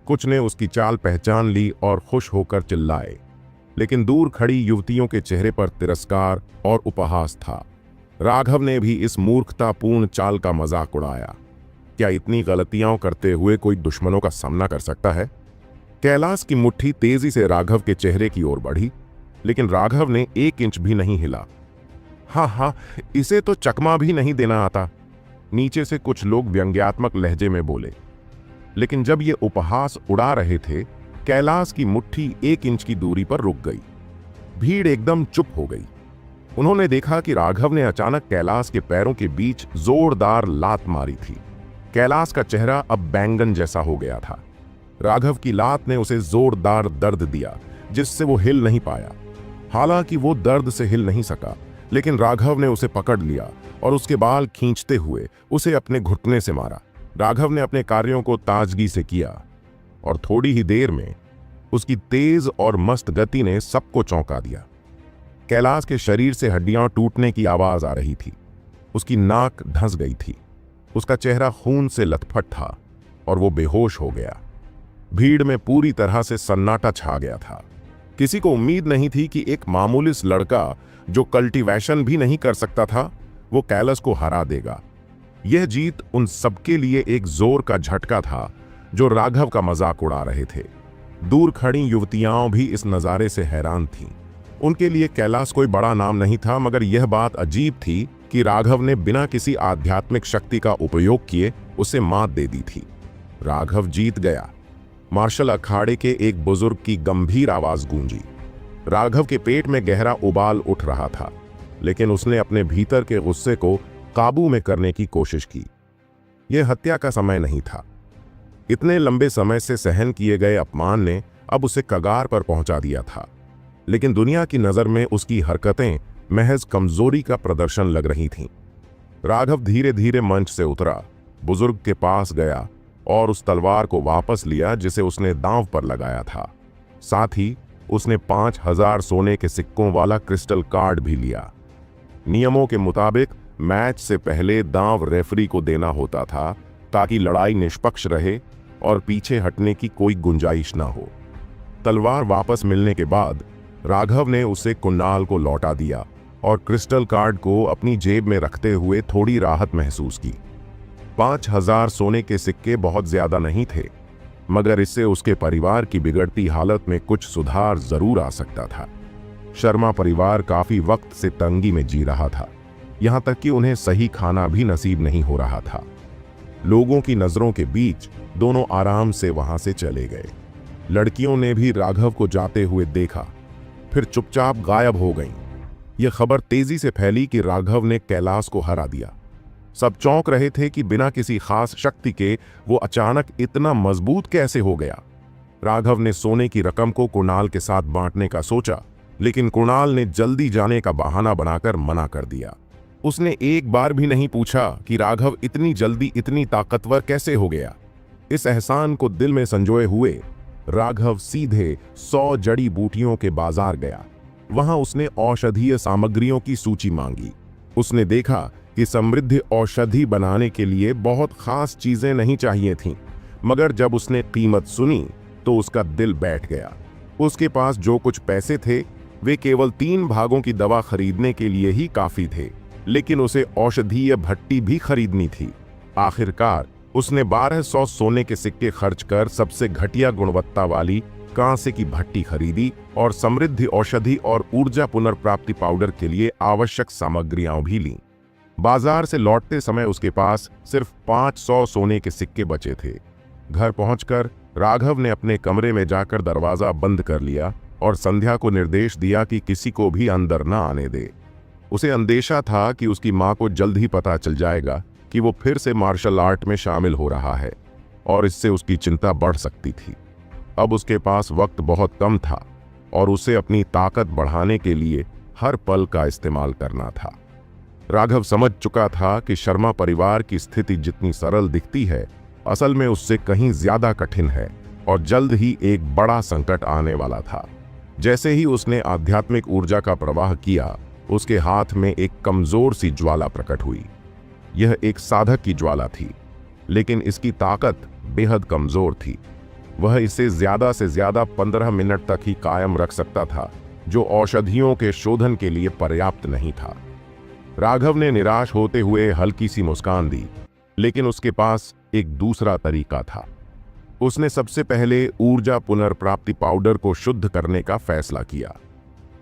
कुछ ने उसकी चाल पहचान ली और खुश होकर चिल्लाए, लेकिन दूर खड़ी युवतियों के चेहरे पर तिरस्कार और उपहास था। राघव ने भी इस मूर्खतापूर्ण चाल का मजाक उड़ाया। क्या इतनी गलतियां करते हुए कोई दुश्मनों का सामना कर सकता है? कैलाश की मुट्ठी तेजी से राघव के चेहरे की ओर बढ़ी, लेकिन राघव ने 1 इंच भी नहीं हिला। हाँ, इसे तो चकमा भी नहीं देना आता, नीचे से कुछ लोग व्यंग्यात्मक लहजे में बोले। लेकिन जब ये उपहास उड़ा रहे थे, कैलाश की मुट्ठी 1 इंच की दूरी पर रुक गई। भीड़ एकदम चुप हो गई। उन्होंने देखा कि राघव ने अचानक कैलाश के पैरों के बीच जोरदार लात मारी थी। कैलाश का चेहरा अब बैंगन जैसा हो गया था। राघव की लात ने उसे जोरदार दर्द दिया, जिससे वो हिल नहीं पाया। हालांकि वो दर्द से हिल नहीं सका, लेकिन राघव ने उसे पकड़ लिया और उसके बाल खींचते हुए उसे अपने घुटने से मारा। राघव ने अपने कार्यों को ताजगी से किया और थोड़ी ही देर में उसकी तेज और मस्त गति ने सबको चौंका दिया। कैलाश के शरीर से हड्डियां टूटने की आवाज आ रही थी। उसकी नाक धंस गई थी। उसका चेहरा खून से लथपथ था और वो बेहोश हो गया। भीड़ में पूरी तरह से सन्नाटा छा गया था। किसी को उम्मीद नहीं थी कि एक मामूली लड़का जो कल्टीवेशन भी नहीं कर सकता था, वो कैलाश को हरा देगा। यह जीत उन सबके लिए एक जोर का झटका था जो राघव का मजाक उड़ा रहे थे। दूर खड़ी युवतियां भी इस नज़ारे से हैरान थीं। उनके लिए कैलाश कोई बड़ा नाम नहीं था, मगर यह बात अजीब थी कि राघव ने बिना किसी आध्यात्मिक शक्ति का उपयोग किए उसे मात दे दी थी। राघव जीत गया। मार्शल अखाड़े के एक बुजुर्ग की गंभीर आवाज गूंजी। राघव के पेट में गहरा उबाल उठ रहा था, लेकिन उसने अपने भीतर के गुस्से को काबू में करने की कोशिश की। यह हत्या का समय नहीं था। इतने लंबे समय से सहन किए गए अपमान ने अब उसे कगार पर पहुंचा दिया था, लेकिन दुनिया की नजर में उसकी हरकतें महज कमजोरी का प्रदर्शन लग रही थीं। राघव धीरे धीरे मंच से उतरा, बुजुर्ग के पास गया और उस तलवार को वापस लिया जिसे उसने दांव पर लगाया था। साथ ही उसने 5000 सोने के सिक्कों वाला क्रिस्टल कार्ड भी लिया। नियमों के मुताबिक मैच से पहले दांव रेफरी को देना होता था, ताकि लड़ाई निष्पक्ष रहे और पीछे हटने की कोई गुंजाइश ना हो। तलवार वापस मिलने के बाद राघव ने उसे कुणाल को लौटा दिया और क्रिस्टल कार्ड को अपनी जेब में रखते हुए थोड़ी राहत महसूस की। 5000 सोने के सिक्के बहुत ज्यादा नहीं थे, मगर इससे उसके परिवार की बिगड़ती हालत में कुछ सुधार जरूर आ सकता था। शर्मा परिवार काफी वक्त से तंगी में जी रहा था, यहां तक कि उन्हें सही खाना भी नसीब नहीं हो रहा था। लोगों की नजरों के बीच दोनों आराम से वहां से चले गए। लड़कियों ने भी राघव को जाते हुए देखा, फिर चुपचाप गायब हो गईं। यह खबर तेजी से फैली कि राघव ने कैलाश को हरा दिया। सब चौंक रहे थे कि बिना किसी खास शक्ति के वो अचानक इतना मजबूत कैसे हो गया। राघव ने सोने की रकम को कुणाल के साथ बांटने का सोचा, लेकिन कुणाल ने जल्दी जाने का बहाना बनाकर मना कर दिया। उसने एक बार भी नहीं पूछा कि राघव इतनी जल्दी इतनी ताकतवर कैसे हो गया। इस एहसान को दिल में संजोए हुए राघव सीधे 100 जड़ी बूटियों के बाजार गया। वहां उसने औषधीय सामग्रियों की सूची मांगी। उसने देखा कि समृद्ध औषधि बनाने के लिए बहुत खास चीजें नहीं चाहिए थीं, मगर जब उसने कीमत सुनी तो उसका दिल बैठ गया। उसके पास जो कुछ पैसे थे वे केवल 3 भागों की दवा खरीदने के लिए ही काफी थे, लेकिन उसे औषधीय भट्टी भी खरीदनी थी। आखिरकार उसने 1200 सोने के सिक्के खर्च कर सबसे घटिया गुणवत्ता वाली कांसे की भट्टी खरीदी और समृद्धि औषधि और ऊर्जा पुनर्प्राप्ति पाउडर के लिए आवश्यक सामग्रियां भी लीं। बाजार से लौटते समय उसके पास सिर्फ 500 सोने के सिक्के बचे थे। घर पहुंचकर राघव ने अपने कमरे में जाकर दरवाजा बंद कर लिया और संध्या को निर्देश दिया कि किसी को भी अंदर न आने दे। उसे अंदेशा था कि उसकी मां को जल्द ही पता चल जाएगा कि वो फिर से मार्शल आर्ट में शामिल हो रहा है और इससे उसकी चिंता बढ़ सकती थी। अब उसके पास वक्त बहुत कम था और उसे अपनी ताकत बढ़ाने के लिए हर पल का इस्तेमाल करना था। राघव समझ चुका था कि शर्मा परिवार की स्थिति जितनी सरल दिखती है, असल में उससे कहीं ज्यादा कठिन है और जल्द ही एक बड़ा संकट आने वाला था। जैसे ही उसने आध्यात्मिक ऊर्जा का प्रवाह किया, उसके हाथ में एक कमजोर सी ज्वाला प्रकट हुई। यह एक साधक की ज्वाला थी, लेकिन इसकी ताकत बेहद कमजोर थी। वह इसे ज्यादा से ज्यादा 15 मिनट तक ही कायम रख सकता था, जो औषधियों के शोधन के लिए पर्याप्त नहीं था। राघव ने निराश होते हुए हल्की सी मुस्कान दी, लेकिन उसके पास एक दूसरा तरीका था। उसने सबसे पहले ऊर्जा पुनर्प्राप्ति पाउडर को शुद्ध करने का फैसला किया।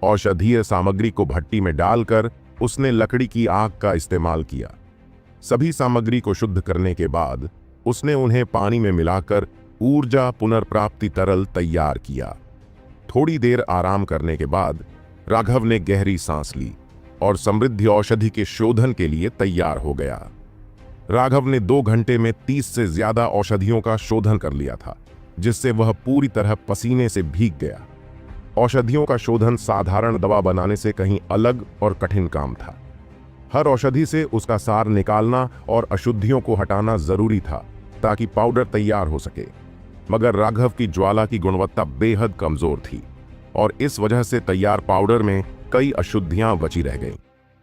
औषधीय सामग्री को भट्टी में डालकर उसने लकड़ी की आग का इस्तेमाल किया। सभी सामग्री को शुद्ध करने के बाद उसने उन्हें पानी में मिलाकर ऊर्जा पुनर्प्राप्ति तरल तैयार किया। थोड़ी देर आराम करने के बाद राघव ने गहरी सांस ली और समृद्धि औषधि के शोधन के लिए तैयार हो गया। राघव ने 2 घंटे में 30 से ज्यादा औषधियों का शोधन कर लिया था, जिससे वह पूरी तरह पसीने से भीग गया। औषधियों का शोधन साधारण दवा बनाने से कहीं अलग और कठिन काम था। हर औषधि से उसका सार निकालना और अशुद्धियों को हटाना जरूरी था ताकि पाउडर तैयार हो सके। मगर राघव की ज्वाला की गुणवत्ता बेहद कमजोर थी और इस वजह से तैयार पाउडर में कई अशुद्धियां बची रह गईं।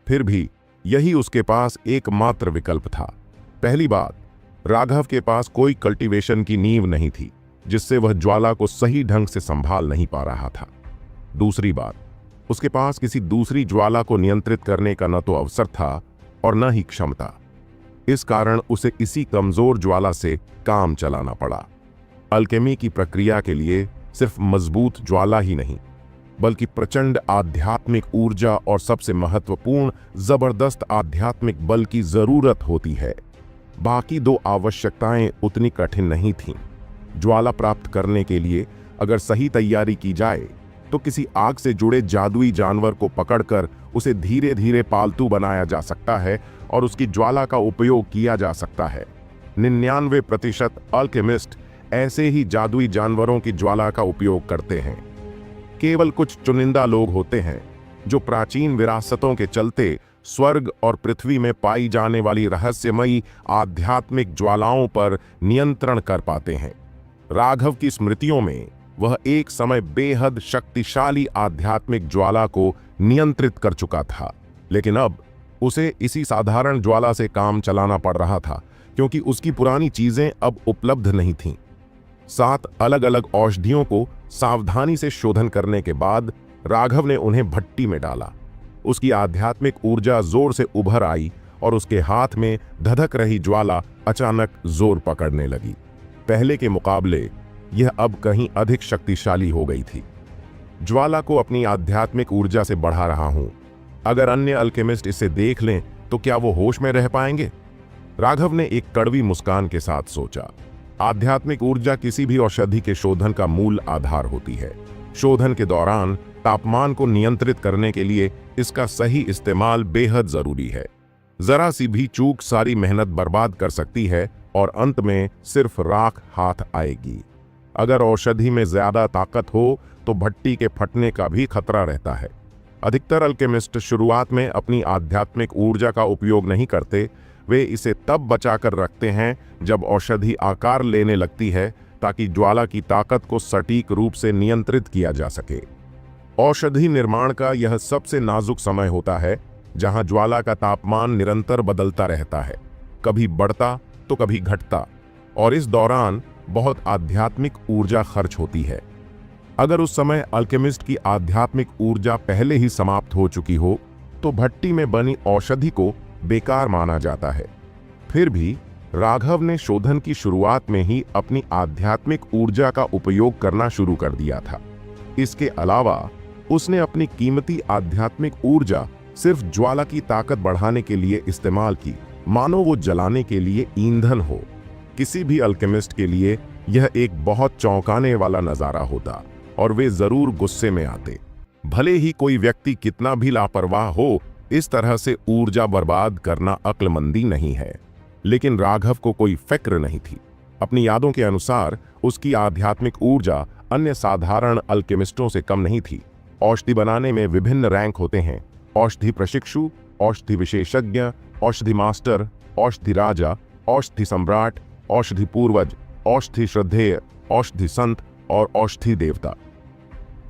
फिर भी यही उसके पास एकमात्र विकल्प था। पहली बात, राघव के पास कोई कल्टीवेशन की नींव नहीं थी, जिससे वह ज्वाला को सही ढंग से संभाल नहीं पा रहा था। दूसरी बात, उसके पास किसी दूसरी ज्वाला को नियंत्रित करने का न तो अवसर था और न ही क्षमता। इस कारण उसे इसी कमजोर ज्वाला से काम चलाना पड़ा। अल्केमी की प्रक्रिया के लिए सिर्फ मजबूत ज्वाला ही नहीं, बल्कि प्रचंड आध्यात्मिक ऊर्जा और सबसे महत्वपूर्ण जबरदस्त आध्यात्मिक बल की जरूरत होती है। बाकी 2 आवश्यकताएं उतनी कठिन नहीं थीं। ज्वाला प्राप्त करने के लिए अगर सही तैयारी की जाए तो किसी आग से जुड़े जादुई जानवर को पकड़कर उसे धीरे धीरे पालतू बनाया जा सकता है और उसकी ज्वाला का उपयोग किया जा सकता है। 99% अल्केमिस्ट ऐसे ही जादुई जानवरों की ज्वाला का उपयोग करते हैं। केवल कुछ चुनिंदा लोग होते हैं जो प्राचीन विरासतों के चलते स्वर्ग और पृथ्वी में पाई जाने वाली रहस्यमयी आध्यात्मिक ज्वालाओं पर नियंत्रण कर पाते हैं। राघव की स्मृतियों में वह एक समय बेहद शक्तिशाली आध्यात्मिक ज्वाला को नियंत्रित कर चुका था, लेकिन अब उसे इसी साधारण ज्वाला से काम चलाना पड़ रहा था, क्योंकि उसकी पुरानी चीजें अब उपलब्ध नहीं थीं। 7 अलग अलग औषधियों को सावधानी से शोधन करने के बाद राघव ने उन्हें भट्टी में डाला। उसकी आध्यात्मिक ऊर्जा जोर से उभर आई और उसके हाथ में धधक रही ज्वाला अचानक जोर पकड़ने लगी। पहले के मुकाबले यह अब कहीं अधिक शक्तिशाली हो गई थी। ज्वाला को अपनी आध्यात्मिक ऊर्जा से बढ़ा रहा हूं। अगर अन्य अल्केमिस्ट इसे देख लें तो क्या वो होश में रह पाएंगे? राघव ने एक कड़वी मुस्कान के साथ सोचा। आध्यात्मिक ऊर्जा किसी भी औषधि के शोधन का मूल आधार होती है। शोधन के दौरान तापमान को नियंत्रित करने के लिए इसका सही इस्तेमाल बेहद जरूरी है। जरा सी भी चूक सारी मेहनत बर्बाद कर सकती है और अंत में सिर्फ राख हाथ आएगी। अगर औषधि में ज्यादा ताकत हो तो भट्टी के फटने का भी खतरा रहता है। अधिकतर अल्केमिस्ट शुरुआत में अपनी आध्यात्मिक ऊर्जा का उपयोग नहीं करते। वे इसे तब बचाकर रखते हैं जब औषधि आकार लेने लगती है, ताकि ज्वाला की ताकत को सटीक रूप से नियंत्रित किया जा सके। औषधि निर्माण का यह सबसे नाजुक समय होता है, जहां ज्वाला का तापमान निरंतर बदलता रहता है, कभी बढ़ता तो कभी घटता, और इस दौरान बहुत आध्यात्मिक ऊर्जा खर्च होती है। अगर उस समय अल्केमिस्ट की आध्यात्मिक ऊर्जा पहले ही समाप्त हो चुकी हो तो भट्टी में बनी औषधि को बेकार माना जाता है। फिर भी राघव ने शोधन की शुरुआत में ही अपनी आध्यात्मिक ऊर्जा का उपयोग करना शुरू कर दिया था। इसके अलावा उसने अपनी कीमती आध्यात्मिक ऊर्जा सिर्फ ज्वाला की ताकत बढ़ाने के लिए इस्तेमाल की, मानो वो जलाने के लिए ईंधन हो। किसी भी अल्केमिस्ट के लिए यह एक बहुत चौंकाने वाला नजारा होता और वे जरूर गुस्से में आते। भले ही कोई व्यक्ति कितना भी लापरवाह हो, इस तरह से ऊर्जा बर्बाद करना अक्लमंदी नहीं है। लेकिन राघव को कोई फिक्र नहीं थी। अपनी यादों के अनुसार उसकी आध्यात्मिक ऊर्जा अन्य साधारण अल्केमिस्टों से कम नहीं थी। औषधि बनाने में विभिन्न रैंक होते हैं: औषधि प्रशिक्षु, औषधि विशेषज्ञ, औषधि मास्टर, औषधि राजा, औषधि सम्राट, औषधि पूर्वज, औषधि श्रद्धेय, औषधि संत और औषधि देवता।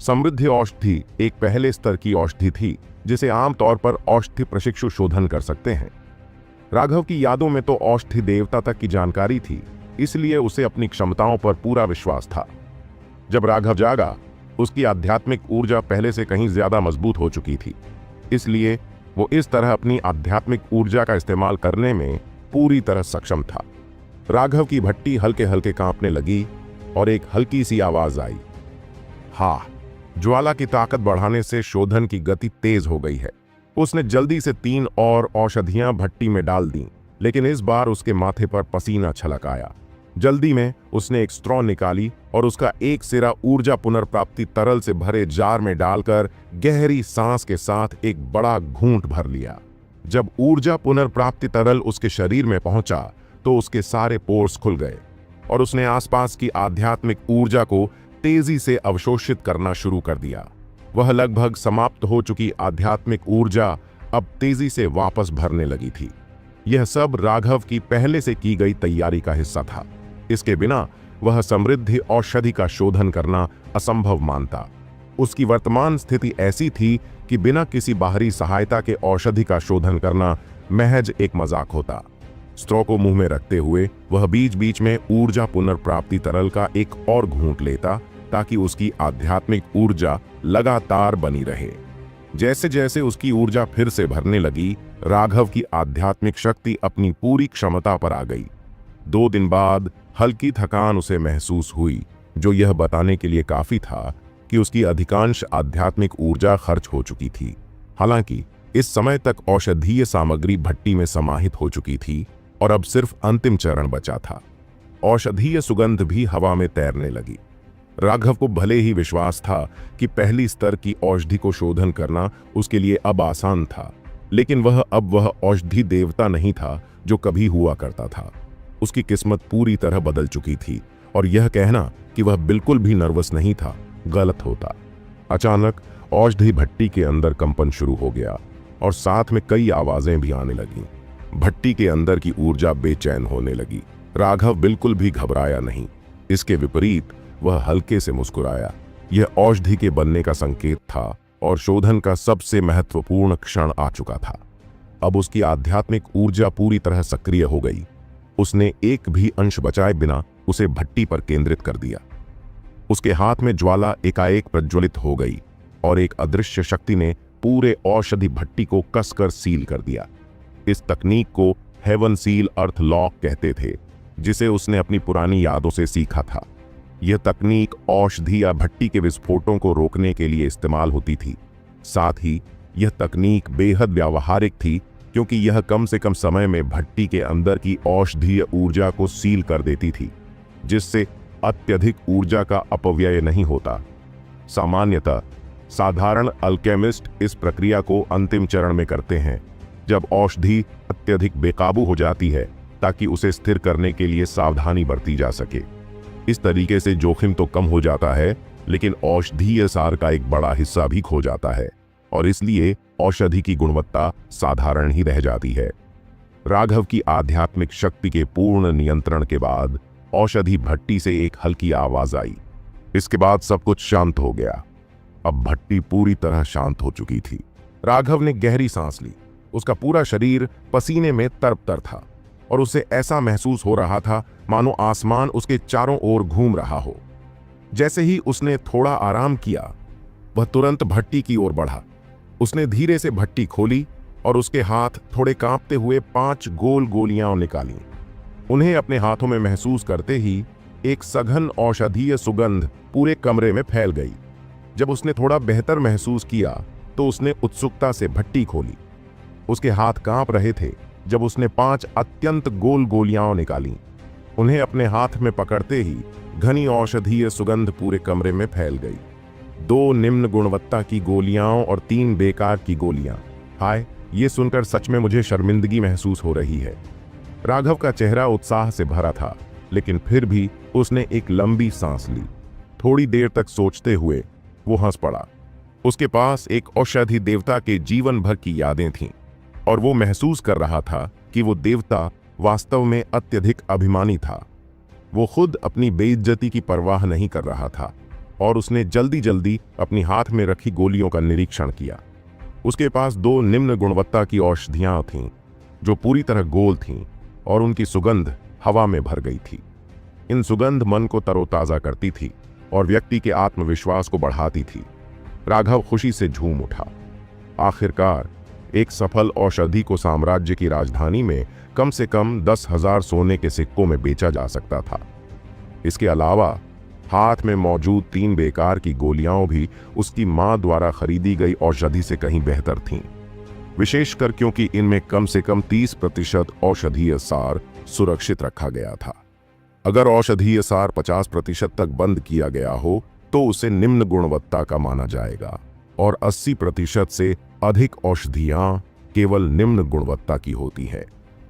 समृद्धि औषधि एक पहले स्तर की औषधि थी जिसे आमतौर पर औषधि प्रशिक्षु शोधन कर सकते हैं। राघव की यादों में तो औषधि देवता तक की जानकारी थी, इसलिए उसे अपनी क्षमताओं पर पूरा विश्वास था। जब राघव जागा, उसकी आध्यात्मिक ऊर्जा पहले से कहीं ज्यादा मजबूत हो चुकी थी, इसलिए वो इस तरह अपनी आध्यात्मिक ऊर्जा का इस्तेमाल करने में पूरी तरह सक्षम था। राघव की भट्टी हल्के हल्के कांपने लगी और एक हल्की सी आवाज आई, हाँ, ज्वाला की ताकत बढ़ाने से शोधन की गति तेज हो गई है। उसने जल्दी से 3 और औषधियां भट्टी में डाल दी, लेकिन इस बार उसके माथे पर पसीना छलक आया। जल्दी में उसने एक स्ट्रॉ निकाली और उसका एक सिरा ऊर्जा पुनर्प्राप्ति तरल से भरे जार में डालकर गहरी सांस के साथ एक बड़ा घूंट भर लिया। जब ऊर्जा पुनर्प्राप्ति तरल उसके शरीर में पहुंचा तो उसके सारे पोर्स खुल गए और उसने आसपास की आध्यात्मिक ऊर्जा को तेजी से अवशोषित करना शुरू कर दिया। वह लगभग समाप्त हो चुकी आध्यात्मिक ऊर्जा अब तेजी से वापस भरने लगी थी। यह सब राघव की पहले से की गई तैयारी का हिस्सा था। इसके बिना वह समृद्धि औषधि का शोधन करना असंभव मानता। उसकी वर्तमान स्थिति ऐसी थी कि बिना किसी बाहरी सहायता के औषधि का शोधन करना महज एक मजाक होता। स्ट्रॉ को मुंह में रखते हुए वह बीच बीच में ऊर्जा पुनर्प्राप्ति तरल का एक और घूंट लेता, ताकि उसकी आध्यात्मिक ऊर्जा लगातार बनी रहे। जैसे जैसे उसकी ऊर्जा फिर से भरने लगी, राघव की आध्यात्मिक शक्ति अपनी पूरी क्षमता पर आ गई। 2 दिन बाद हल्की थकान उसे महसूस हुई, जो यह बताने के लिए काफी था कि उसकी अधिकांश आध्यात्मिक ऊर्जा खर्च हो चुकी थी। हालांकि इस समय तक औषधीय सामग्री भट्टी में समाहित हो चुकी थी और अब सिर्फ अंतिम चरण बचा था। औषधीय सुगंध भी हवा में तैरने लगी। राघव को भले ही विश्वास था कि पहली स्तर की औषधि को शोधन करना उसके लिए अब आसान था, लेकिन वह औषधि देवता नहीं था जो कभी हुआ करता था। उसकी किस्मत पूरी तरह बदल चुकी थी और यह कहना कि वह बिल्कुल भी नर्वस नहीं था गलत होता। अचानक औषधि भट्टी के अंदर कंपन शुरू हो गया और साथ में कई आवाजें भी आने लगीं। भट्टी के अंदर की ऊर्जा बेचैन होने लगी। राघव बिल्कुल भी घबराया नहीं, इसके विपरीत वह हल्के से मुस्कुराया। यह औषधि के बनने का संकेत था और शोधन का सबसे महत्वपूर्ण क्षण आ चुका था। अब उसकी आध्यात्मिक ऊर्जा पूरी तरह सक्रिय हो गई। उसने एक भी अंश बचाए बिना उसे भट्टी पर केंद्रित कर दिया। उसके हाथ में ज्वाला एकाएक प्रज्वलित हो गई और एक अदृश्य शक्ति ने पूरे औषधि भट्टी को कसकर सील कर दिया। इस तकनीक को हेवन सील अर्थ लॉक कहते थे, जिसे उसने अपनी पुरानी यादों से सीखा था। यह तकनीक औषधि या भट्टी के विस्फोटों को रोकने के लिए इस्तेमाल होती थी। साथ ही यह तकनीक बेहद व्यावहारिक थी, क्योंकि यह कम से कम समय में भट्टी के अंदर की औषधीय ऊर्जा को सील कर देती थी, जिससे अत्यधिक ऊर्जा का अपव्यय नहीं होता। सामान्यतः साधारण अल्केमिस्ट इस प्रक्रिया को अंतिम चरण में करते हैं, जब औषधि अत्यधिक बेकाबू हो जाती है, ताकि उसे स्थिर करने के लिए सावधानी बरती जा सके। इस तरीके से जोखिम तो कम हो जाता है, लेकिन औषधीय सार का एक बड़ा हिस्सा भी खो जाता है और इसलिए औषधि की गुणवत्ता साधारण ही रह जाती है। राघव की आध्यात्मिक शक्ति के पूर्ण नियंत्रण के बाद औषधि भट्टी से एक हल्की आवाज आई। इसके बाद सब कुछ शांत हो गया। अब भट्टी पूरी तरह शांत हो चुकी थी। राघव ने गहरी सांस ली। उसका पूरा शरीर पसीने में तरबतर था और उसे ऐसा महसूस हो रहा था मानो आसमान उसके चारों ओर घूम रहा हो। जैसे ही उसने थोड़ा आराम किया, वह तुरंत भट्टी की ओर बढ़ा। उसने धीरे से भट्टी खोली और उसके हाथ थोड़े कांपते हुए 5 गोल गोलियां निकालीं। उन्हें अपने हाथों में महसूस करते ही एक सघन औषधीय सुगंध पूरे कमरे में फैल गई। जब उसने थोड़ा बेहतर महसूस किया, तो उसने उत्सुकता से भट्टी खोली। उसके हाथ कांप रहे थे जब उसने 5 अत्यंत गोल गोलियां निकाली। उन्हें अपने हाथ में पकड़ते ही घनी औषधीय सुगंध पूरे कमरे में फैल गई। 2 निम्न गुणवत्ता की गोलियां और 3 बेकार की गोलियां। हाय, ये सुनकर सच में मुझे शर्मिंदगी महसूस हो रही है। राघव का चेहरा उत्साह से भरा था, लेकिन फिर भी उसने एक लंबी सांस ली। थोड़ी देर तक सोचते हुए वो हंस पड़ा। उसके पास एक औषधि देवता के जीवन भर की यादें थीं, और वो महसूस कर रहा था कि वो देवता वास्तव में अत्यधिक अभिमानी था। वो खुद अपनी बेइज्जती की परवाह नहीं कर रहा था, और उसने जल्दी जल्दी अपनी हाथ में रखी गोलियों का निरीक्षण किया। उसके पास 2 निम्न गुणवत्ता की औषधियां थीं, जो पूरी तरह गोल थीं, और उनकी सुगंध हवा में भर गई थी। इन सुगंध मन को तरोताजा करती थी और व्यक्ति के आत्मविश्वास को बढ़ाती थी। राघव खुशी से झूम उठा। आखिरकार एक सफल औषधि को साम्राज्य की राजधानी में कम से कम 10,000 सोने के सिक्कों में बेचा जा सकता था। इसके अलावा हाथ में मौजूद 3 बेकार की गोलियां भी उसकी मां द्वारा खरीदी गई औषधि से कहीं बेहतर थीं, विशेषकर क्योंकि इनमें कम से कम 30% औषधीय सार सुरक्षित रखा गया था। अगर औषधीय सार 50% तक बंद किया गया हो तो उसे निम्न गुणवत्ता का माना जाएगा, और 80% से अधिक औषधियां केवल निम्न गुणवत्ता की होती है।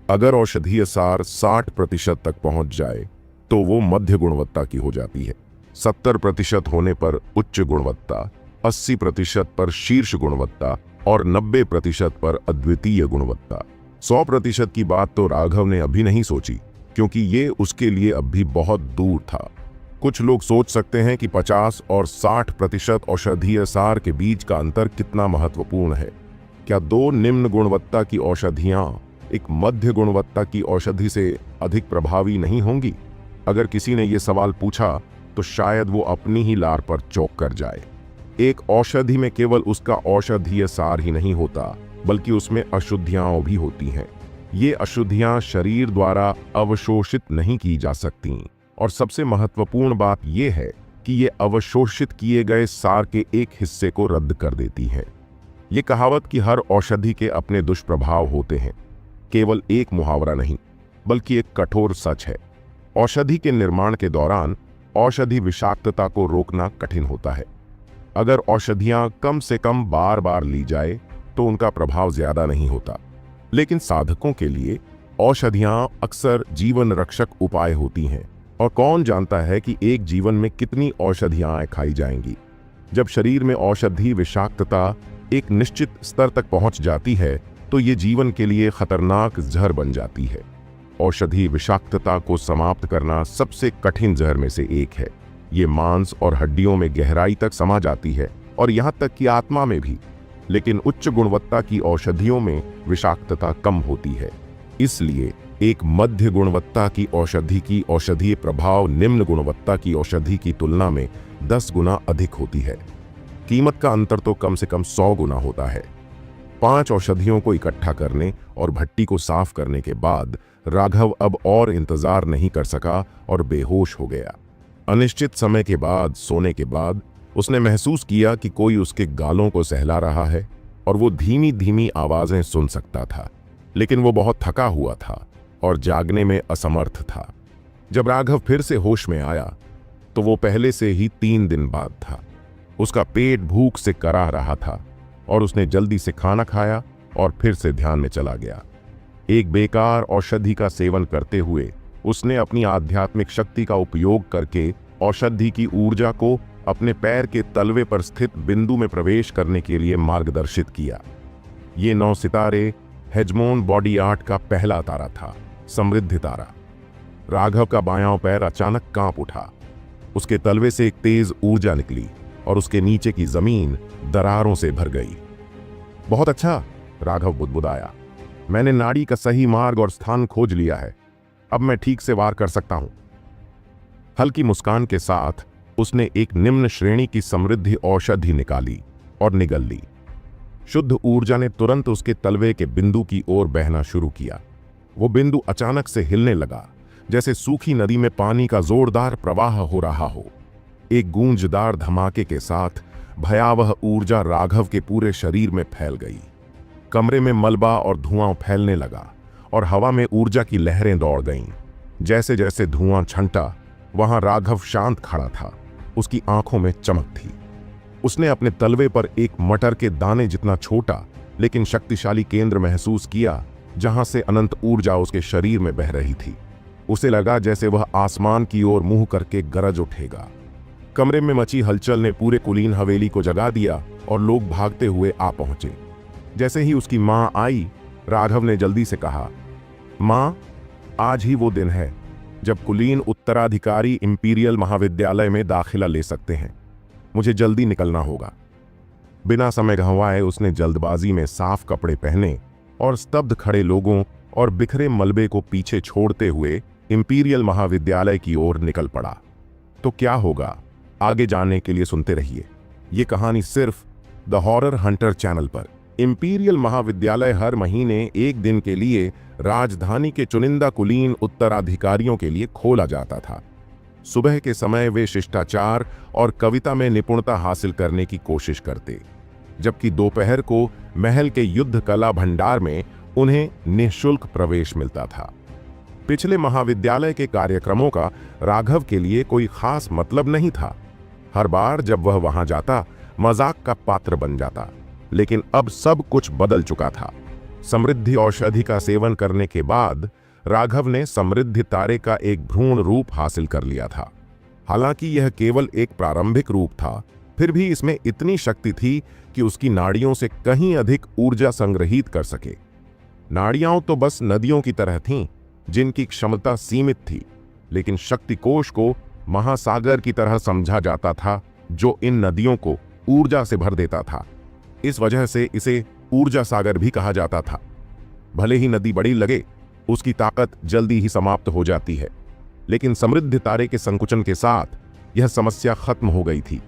अगर औषधीय सार 60% तक पहुंच जाए तो वो मध्य गुणवत्ता की हो जाती है। 70% होने पर उच्च गुणवत्ता, 80% पर शीर्ष गुणवत्ता और 90% पर अद्वितीय गुणवत्ता। 100% की बात तो राघव ने अभी नहीं सोची, क्योंकि ये उसके लिए अभी बहुत दूर था। कुछ लोग सोच सकते हैं कि 50 और 60% औषधीय सार के बीच का अंतर कितना महत्वपूर्ण है। क्या 2 निम्न गुणवत्ता की औषधियां एक मध्य गुणवत्ता की औषधि से अधिक प्रभावी नहीं होंगी? अगर किसी ने यह सवाल पूछा तो शायद वो अपनी ही लार पर चौंक कर जाए। एक औषधि में केवल उसका औषधीय सार ही नहीं होता, बल्कि उसमें अशुद्धियां भी होती हैं। ये अशुद्धियां शरीर द्वारा अवशोषित नहीं की जा सकती, और सबसे महत्वपूर्ण बात यह है कि ये अवशोषित किए गए सार के एक हिस्से को रद्द कर देती है। ये कहावत कि हर औषधि के अपने दुष्प्रभाव होते हैं केवल एक मुहावरा नहीं, बल्कि एक कठोर सच है। औषधि के निर्माण के दौरान औषधि विषाक्तता को रोकना कठिन होता है। अगर औषधियां कम से कम बार बार ली जाए तो उनका प्रभाव ज्यादा नहीं होता, लेकिन साधकों के लिए औषधियां अक्सर जीवन रक्षक उपाय होती हैं, और कौन जानता है कि एक जीवन में कितनी औषधियां खाई जाएंगी। जब शरीर में औषधि विषाक्तता एक निश्चित स्तर तक पहुंच जाती है तो ये जीवन के लिए खतरनाक जहर बन जाती है। औषधि विषाक्तता को समाप्त करना सबसे कठिन जहर में से एक है। ये मांस और हड्डियों में गहराई तक समा जाती है, और यहाँ तक कि आत्मा में भी। लेकिन उच्च गुणवत्ता की औषधियों में विषाक्तता कम होती है। इसलिए एक मध्य गुणवत्ता की औषधि की औषधीय प्रभाव निम्न गुणवत्ता की औषधि की तुलना में 10 गुना अधिक होती है। कीमत का अंतर तो कम से कम 100 गुना होता है। 5 औषधियों को इकट्ठा करने और भट्टी को साफ करने के बाद राघव अब और इंतजार नहीं कर सका और बेहोश हो गया। अनिश्चित समय के बाद सोने के बाद उसने महसूस किया कि कोई उसके गालों को सहला रहा है, और वो धीमी धीमी आवाजें सुन सकता था। लेकिन वो बहुत थका हुआ था और जागने में असमर्थ था। जब राघव फिर से होश में आया तो वो पहले से ही 3 दिन बाद था। उसका पेट भूख से करा रहा था, और उसने जल्दी से खाना खाया और फिर से ध्यान में चला गया। एक बेकार औषधि का सेवन करते हुए उसने अपनी आध्यात्मिक शक्ति का उपयोग करके औषधि की ऊर्जा को अपने पैर के तलवे पर स्थित बिंदु में प्रवेश करने के लिए मार्गदर्शित किया। ये 9 सितारे हेजमोन बॉडी आर्ट का पहला तारा था, समृद्धि तारा। राघव का बायां पैर अचानक कांप उठा। उसके तलवे से एक तेज ऊर्जा निकली और उसके नीचे की जमीन दरारों से भर गई। बहुत अच्छा, राघव बुदबुदाया। मैंने नाड़ी का सही मार्ग और स्थान खोज लिया है। अब मैं ठीक से वार कर सकता हूं। हल्की मुस्कान के साथ उसने एक निम्न श्रेणी की समृद्धि औषधि निकाली और निगल ली। शुद्ध ऊर्जा ने तुरंत उसके तलवे के बिंदु की ओर बहना शुरू किया। वो बिंदु अचानक से हिलने लगा, जैसे सूखी नदी में पानी का जोरदार प्रवाह हो रहा हो। एक गूंजदार धमाके के साथ भयावह ऊर्जा राघव के पूरे शरीर में फैल गई। कमरे में मलबा और धुआं फैलने लगा और हवा में ऊर्जा की लहरें दौड़ गईं। जैसे जैसे धुआं छंटा, वहां राघव शांत खड़ा था। उसकी आंखों में चमक थी। उसने अपने तलवे पर एक मटर के दाने जितना छोटा लेकिन शक्तिशाली केंद्र महसूस किया, जहां से अनंत ऊर्जा उसके शरीर में बह रही थी। उसे लगा जैसे वह आसमान की ओर मुंह करके गरज उठेगा। कमरे में मची हलचल ने पूरे कुलीन हवेली को जगा दिया और लोग भागते हुए आ पहुंचे। जैसे ही उसकी मां आई, राघव ने जल्दी से कहा, मां, आज ही वो दिन है जब कुलीन उत्तराधिकारी इंपीरियल महाविद्यालय में दाखिला ले सकते हैं। मुझे जल्दी निकलना होगा। बिना समय गंवाए उसने जल्दबाजी में साफ कपड़े पहने और स्तब्ध खड़े लोगों और बिखरे मलबे को पीछे छोड़ते हुए इंपीरियल महाविद्यालय की ओर निकल पड़ा। तो क्या होगा, आगे जानने के लिए सुनते रहिए। ये कहानी सिर्फ द हॉरर हंटर चैनल पर। इंपीरियल महाविद्यालय हर महीने एक दिन के लिए राजधानी के चुनिंदा कुलीन उत्तराधिकारियों के लिए खोला जाता था। सुबह के समय वे शिष्टाचार और कविता में निपुणता हासिल करने की कोशिश करते, जबकि दोपहर को महल के युद्ध कला भंडार में उन्हें निःशुल्क प्रवेश मिलता था। पिछले महाविद्यालय के कार्यक्रमों का राघव के लिए कोई खास मतलब नहीं था। हर बार जब वह वहां जाता, मजाक का पात्र बन जाता। लेकिन अब सब कुछ बदल चुका था। समृद्धि औषधि का सेवन करने के बाद राघव ने समृद्धि तारे का एक भ्रूण रूप हासिल कर लिया था। हालांकि यह केवल एक प्रारंभिक रूप था, फिर भी इसमें इतनी शक्ति थी कि उसकी नाड़ियों से कहीं अधिक ऊर्जा संग्रहित कर सके। नाड़ियां तो बस नदियों की तरह थीं, जिनकी क्षमता सीमित थी, लेकिन शक्ति कोश को महासागर की तरह समझा जाता था, जो इन नदियों को ऊर्जा से भर देता था। इस वजह से इसे ऊर्जा सागर भी कहा जाता था। भले ही नदी बड़ी लगे, उसकी ताकत जल्दी ही समाप्त हो जाती है। लेकिन समृद्धि तारे के संकुचन के साथ यह समस्या खत्म हो गई थी।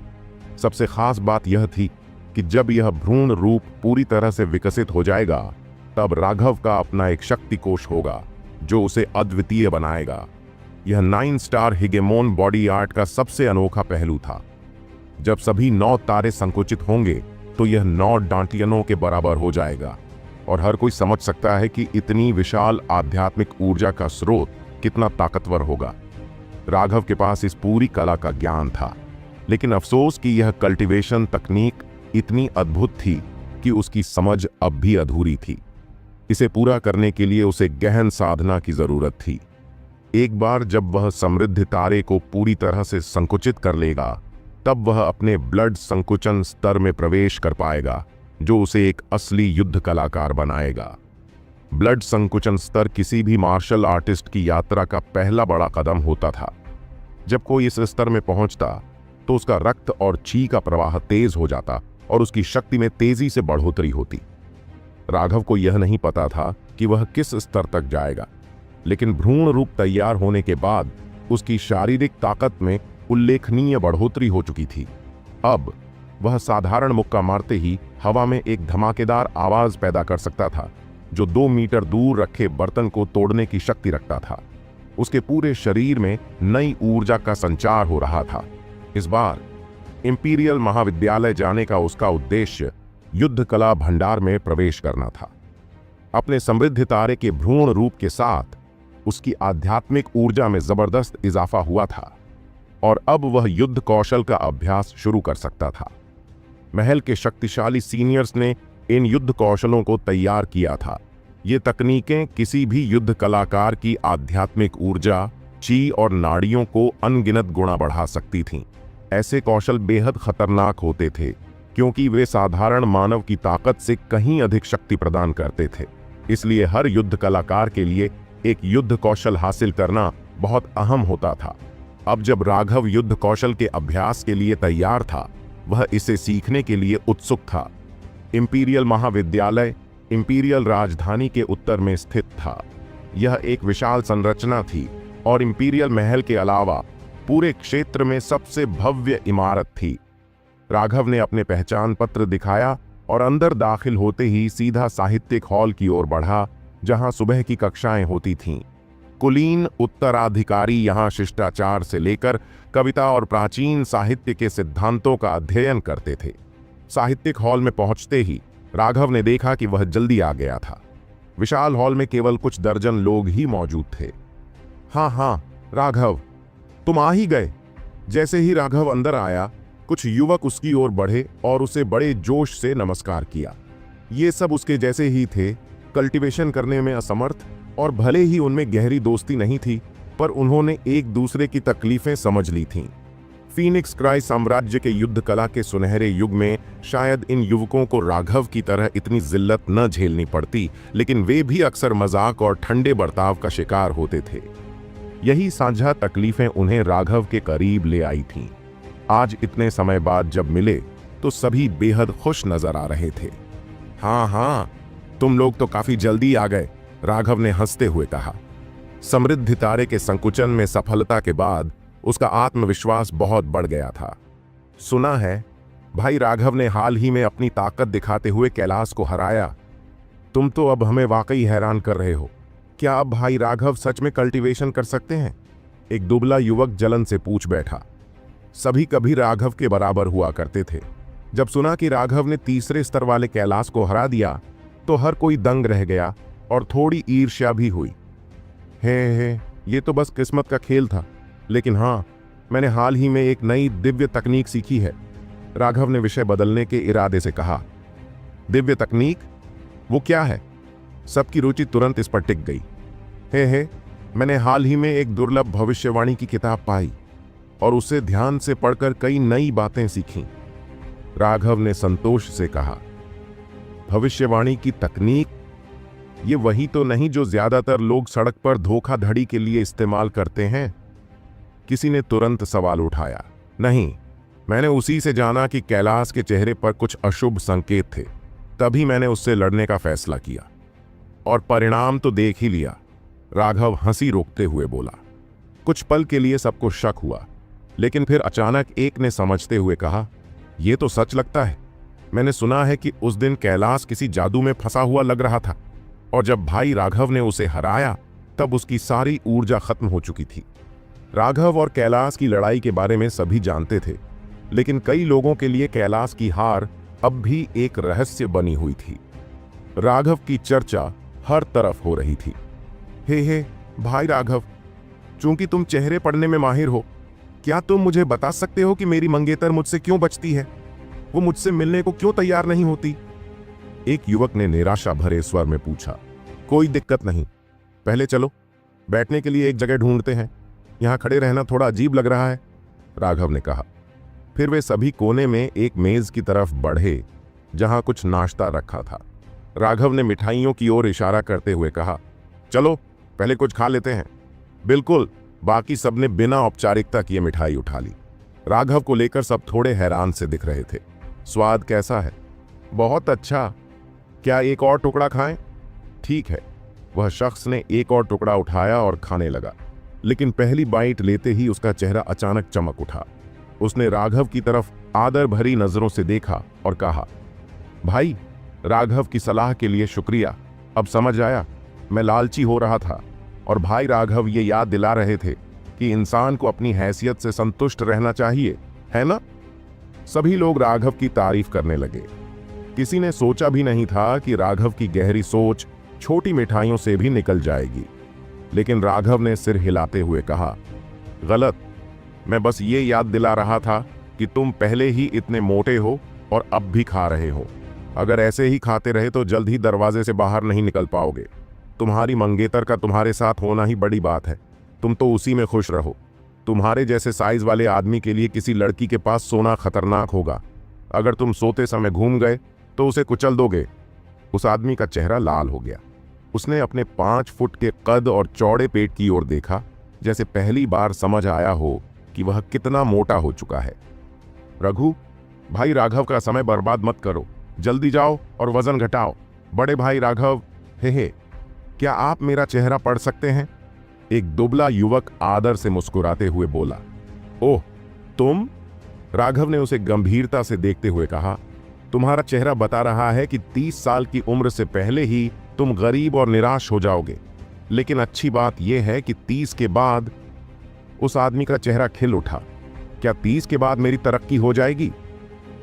सबसे खास बात यह थी कि जब यह भ्रूण रूप पूरी तरह से विकसित हो जाएगा, तब राघव का अपना एक शक्ति कोश होगा जो उसे अद्वितीय बनाएगा। यह 9 स्टार हिगेमोन बॉडी आर्ट का सबसे अनोखा पहलू था। जब सभी 9 तारे संकुचित होंगे तो यह 9 डांटियनों के बराबर हो जाएगा, और हर कोई समझ सकता है कि इतनी विशाल आध्यात्मिक ऊर्जा का स्रोत कितना ताकतवर होगा। राघव के पास इस पूरी कला का ज्ञान था, लेकिन अफसोस कि यह कल्टीवेशन तकनीक इतनी अद्भुत थी कि उसकी समझ अब भी अधूरी थी। इसे पूरा करने के लिए उसे गहन साधना की जरूरत थी। एक बार जब वह समृद्धि तारे को पूरी तरह से संकुचित कर लेगा, तब वह अपने ब्लड संकुचन स्तर में प्रवेश कर पाएगा, जो उसे एक असली युद्ध कलाकार बनाएगा। ब्लड संकुचन स्तर किसी भी मार्शल आर्टिस्ट की यात्रा का पहला बड़ा कदम होता था। जब कोई इस स्तर में पहुंचता तो उसका रक्त और ची का प्रवाह तेज हो जाता और उसकी शक्ति में तेजी से बढ़ोतरी होती। राघव को यह नहीं पता था कि वह किस स्तर तक जाएगा, लेकिन भ्रूण रूप तैयार होने के बाद उसकी शारीरिक ताकत में उल्लेखनीय बढ़ोतरी हो चुकी थी। अब वह साधारण मुक्का मारते ही हवा में एक धमाकेदार आवाज पैदा कर सकता था, जो 2 मीटर दूर रखे बर्तन को तोड़ने की शक्ति रखता था। उसके पूरे शरीर में नई ऊर्जा का संचार हो रहा था। इस बार इंपीरियल महाविद्यालय जाने का उसका उद्देश्य युद्ध कला भंडार में प्रवेश करना था। अपने समृद्धि तारे के भ्रूण रूप के साथ उसकी आध्यात्मिक ऊर्जा में जबरदस्त इजाफा हुआ था, और अब वह युद्ध कौशल का अभ्यास शुरू कर सकता था। महल के शक्तिशाली सीनियर्स ने इन युद्ध कौशलों को तैयार किया था। ये तकनीकें किसी भी युद्ध कलाकार की आध्यात्मिक ऊर्जा, ची और नाड़ियों को अनगिनत गुणा बढ़ा सकती थीं। ऐसे कौशल बेहद खतरनाक होते थे, क्योंकि वे साधारण मानव की ताकत से कहीं अधिक शक्ति प्रदान करते थे। इसलिए हर युद्ध कलाकार के लिए एक युद्ध कौशल हासिल करना बहुत अहम होता था। अब जब राघव युद्ध कौशल के अभ्यास के लिए तैयार था, वह इसे सीखने के लिए उत्सुक था। इंपीरियल महाविद्यालय इंपीरियल राजधानी के उत्तर में स्थित था। यह एक विशाल संरचना थी और इंपीरियल महल के अलावा पूरे क्षेत्र में सबसे भव्य इमारत थी। राघव ने अपने पहचान पत्र दिखाया और अंदर दाखिल होते ही सीधा साहित्यिक हॉल की ओर बढ़ा, जहां सुबह की कक्षाएं होती थीं। कुलीन उत्तराधिकारी यहाँ शिष्टाचार से लेकर कविता और प्राचीन साहित्य के सिद्धांतों का अध्ययन करते थे। साहित्यिक हॉल में पहुंचते ही राघव ने देखा कि वह जल्दी आ गया था। विशाल हॉल में केवल कुछ दर्जन लोग ही मौजूद थे। हाँ राघव, तुम आ ही गए। जैसे ही राघव अंदर आया, कुछ युवक उसकी ओर बढ़े और उसे बड़े जोश से नमस्कार किया। ये सब उसके जैसे ही थे, कल्टीवेशन करने में असमर्थ, और भले ही उनमें गहरी दोस्ती नहीं थी, पर उन्होंने एक दूसरे की तकलीफें समझ ली थीं। फीनिक्स क्राई साम्राज्य के युद्ध कला के सुनहरे युग में शायद इन युवकों को राघव की तरह इतनी जिल्लत न झेलनी पड़ती, लेकिन वे भी अक्सर मजाक और ठंडे बर्ताव का शिकार होते थे। यही साझा तकलीफें उन्हें राघव के करीब ले आई थीं। आज इतने समय बाद जब मिले तो सभी बेहद खुश नजर आ रहे थे। हाँ, तुम लोग तो काफी जल्दी आ गए, राघव ने हंसते हुए कहा। समृद्धि तारे के संकुचन में सफलता के बाद उसका आत्मविश्वास बहुत बढ़ गया था। सुना है भाई राघव ने हाल ही में अपनी ताकत दिखाते हुए कैलाश को हराया। तुम तो अब हमें वाकई हैरान कर रहे हो। क्या अब भाई राघव सच में कल्टीवेशन कर सकते हैं? एक दुबला युवक जलन से पूछ बैठा। सभी कभी राघव के बराबर हुआ करते थे। जब सुना कि राघव ने तीसरे स्तर वाले कैलाश को हरा दिया तो हर कोई दंग रह गया और थोड़ी ईर्ष्या भी हुई। हे, ये तो बस किस्मत का खेल था। लेकिन हाँ, मैंने हाल ही में एक नई दिव्य तकनीक सीखी है, राघव ने विषय बदलने के इरादे से कहा। दिव्य तकनीक? वो क्या है? सबकी रुचि तुरंत इस पर टिक गई। हे, मैंने हाल ही में एक दुर्लभ भविष्यवाणी की किताब पाई और उसे ध्यान से पढ़कर कई नई बातें सीखीं, राघव ने संतोष से कहा। भविष्यवाणी की तकनीक? ये वही तो नहीं जो ज्यादातर लोग सड़क पर धोखाधड़ी के लिए इस्तेमाल करते हैं? किसी ने तुरंत सवाल उठाया। नहीं, मैंने उसी से जाना कि कैलाश के चेहरे पर कुछ अशुभ संकेत थे, तभी मैंने उससे लड़ने का फैसला किया और परिणाम तो देख ही लिया, राघव हंसी रोकते हुए बोला। कुछ पल के लिए सबको शक हुआ, लेकिन फिर अचानक एक ने समझते हुए कहा, यह तो सच लगता है। मैंने सुना है कि उस दिन कैलाश किसी जादू में फंसा हुआ लग रहा था और जब भाई राघव ने उसे हराया तब उसकी सारी ऊर्जा खत्म हो चुकी थी। राघव और कैलाश की लड़ाई के बारे में सभी जानते थे, लेकिन कई लोगों के लिए कैलाश की हार अब भी एक रहस्य बनी हुई थी। राघव की चर्चा हर तरफ हो रही थी। हे भाई राघव, चूंकि तुम चेहरे पढ़ने में माहिर हो, क्या तुम मुझे बता सकते हो कि मेरी मंगेतर मुझसे क्यों बचती है? वो मुझसे मिलने को क्यों तैयार नहीं होती? एक युवक ने निराशा भरे स्वर में पूछा। कोई दिक्कत नहीं, पहले चलो बैठने के लिए एक जगह ढूंढते हैं, यहां खड़े रहना थोड़ा अजीब लग रहा है, राघव ने कहा। फिर वे सभी कोने में एक मेज की तरफ बढ़े जहां कुछ नाश्ता रखा था। राघव ने मिठाइयों की ओर इशारा करते हुए कहा, चलो पहले कुछ खा लेते हैं। बिल्कुल, बाकी सबने बिना औपचारिकता किए मिठाई उठा ली। राघव को लेकर सब थोड़े हैरान से दिख रहे थे। स्वाद कैसा है? बहुत अच्छा। क्या एक और टुकड़ा खाएं? ठीक है। वह शख्स ने एक और टुकड़ा उठाया और खाने लगा, लेकिन पहली बाइट लेते ही उसका चेहरा अचानक चमक उठा। उसने राघव की तरफ आदर भरी नजरों से देखा और कहा, भाई राघव की सलाह के लिए शुक्रिया। अब समझ आया, मैं लालची हो रहा था और भाई राघव ये याद दिला रहे थे कि इंसान को अपनी हैसियत से संतुष्ट रहना चाहिए, है ना? सभी लोग राघव की तारीफ करने लगे। किसी ने सोचा भी नहीं था कि राघव की गहरी सोच छोटी मिठाइयों से भी निकल जाएगी, लेकिन राघव ने सिर हिलाते हुए कहा, गलत। मैं बस ये याद दिला रहा था कि तुम पहले ही इतने मोटे हो और अब भी खा रहे हो। अगर ऐसे ही खाते रहे तो जल्द ही दरवाजे से बाहर नहीं निकल पाओगे। तुम्हारी मंगेतर का तुम्हारे साथ होना ही बड़ी बात है, तुम तो उसी में खुश रहो। तुम्हारे जैसे साइज वाले आदमी के लिए किसी लड़की के पास सोना खतरनाक होगा। अगर तुम सोते समय घूम गए तो उसे कुचल दोगे। उस आदमी का चेहरा लाल हो गया। उसने अपने 5 फुट के कद और चौड़े पेट की ओर देखा, जैसे पहली बार समझ आया हो कि वह कितना मोटा हो चुका है। रघु, भाई राघव का समय बर्बाद मत करो, जल्दी जाओ और वजन घटाओ। बड़े भाई राघव, हे, क्या आप मेरा चेहरा पढ़ सकते हैं? एक दुबला युवक आदर से मुस्कुराते हुए बोला। ओह, तुम? राघव ने उसे गंभीरता से देखते हुए कहा, तुम्हारा चेहरा बता रहा है कि 30 साल की उम्र से पहले ही तुम गरीब और निराश हो जाओगे। लेकिन अच्छी बात यह है कि 30 के बाद उस आदमी का चेहरा खिल उठा। क्या 30 के बाद मेरी तरक्की हो जाएगी?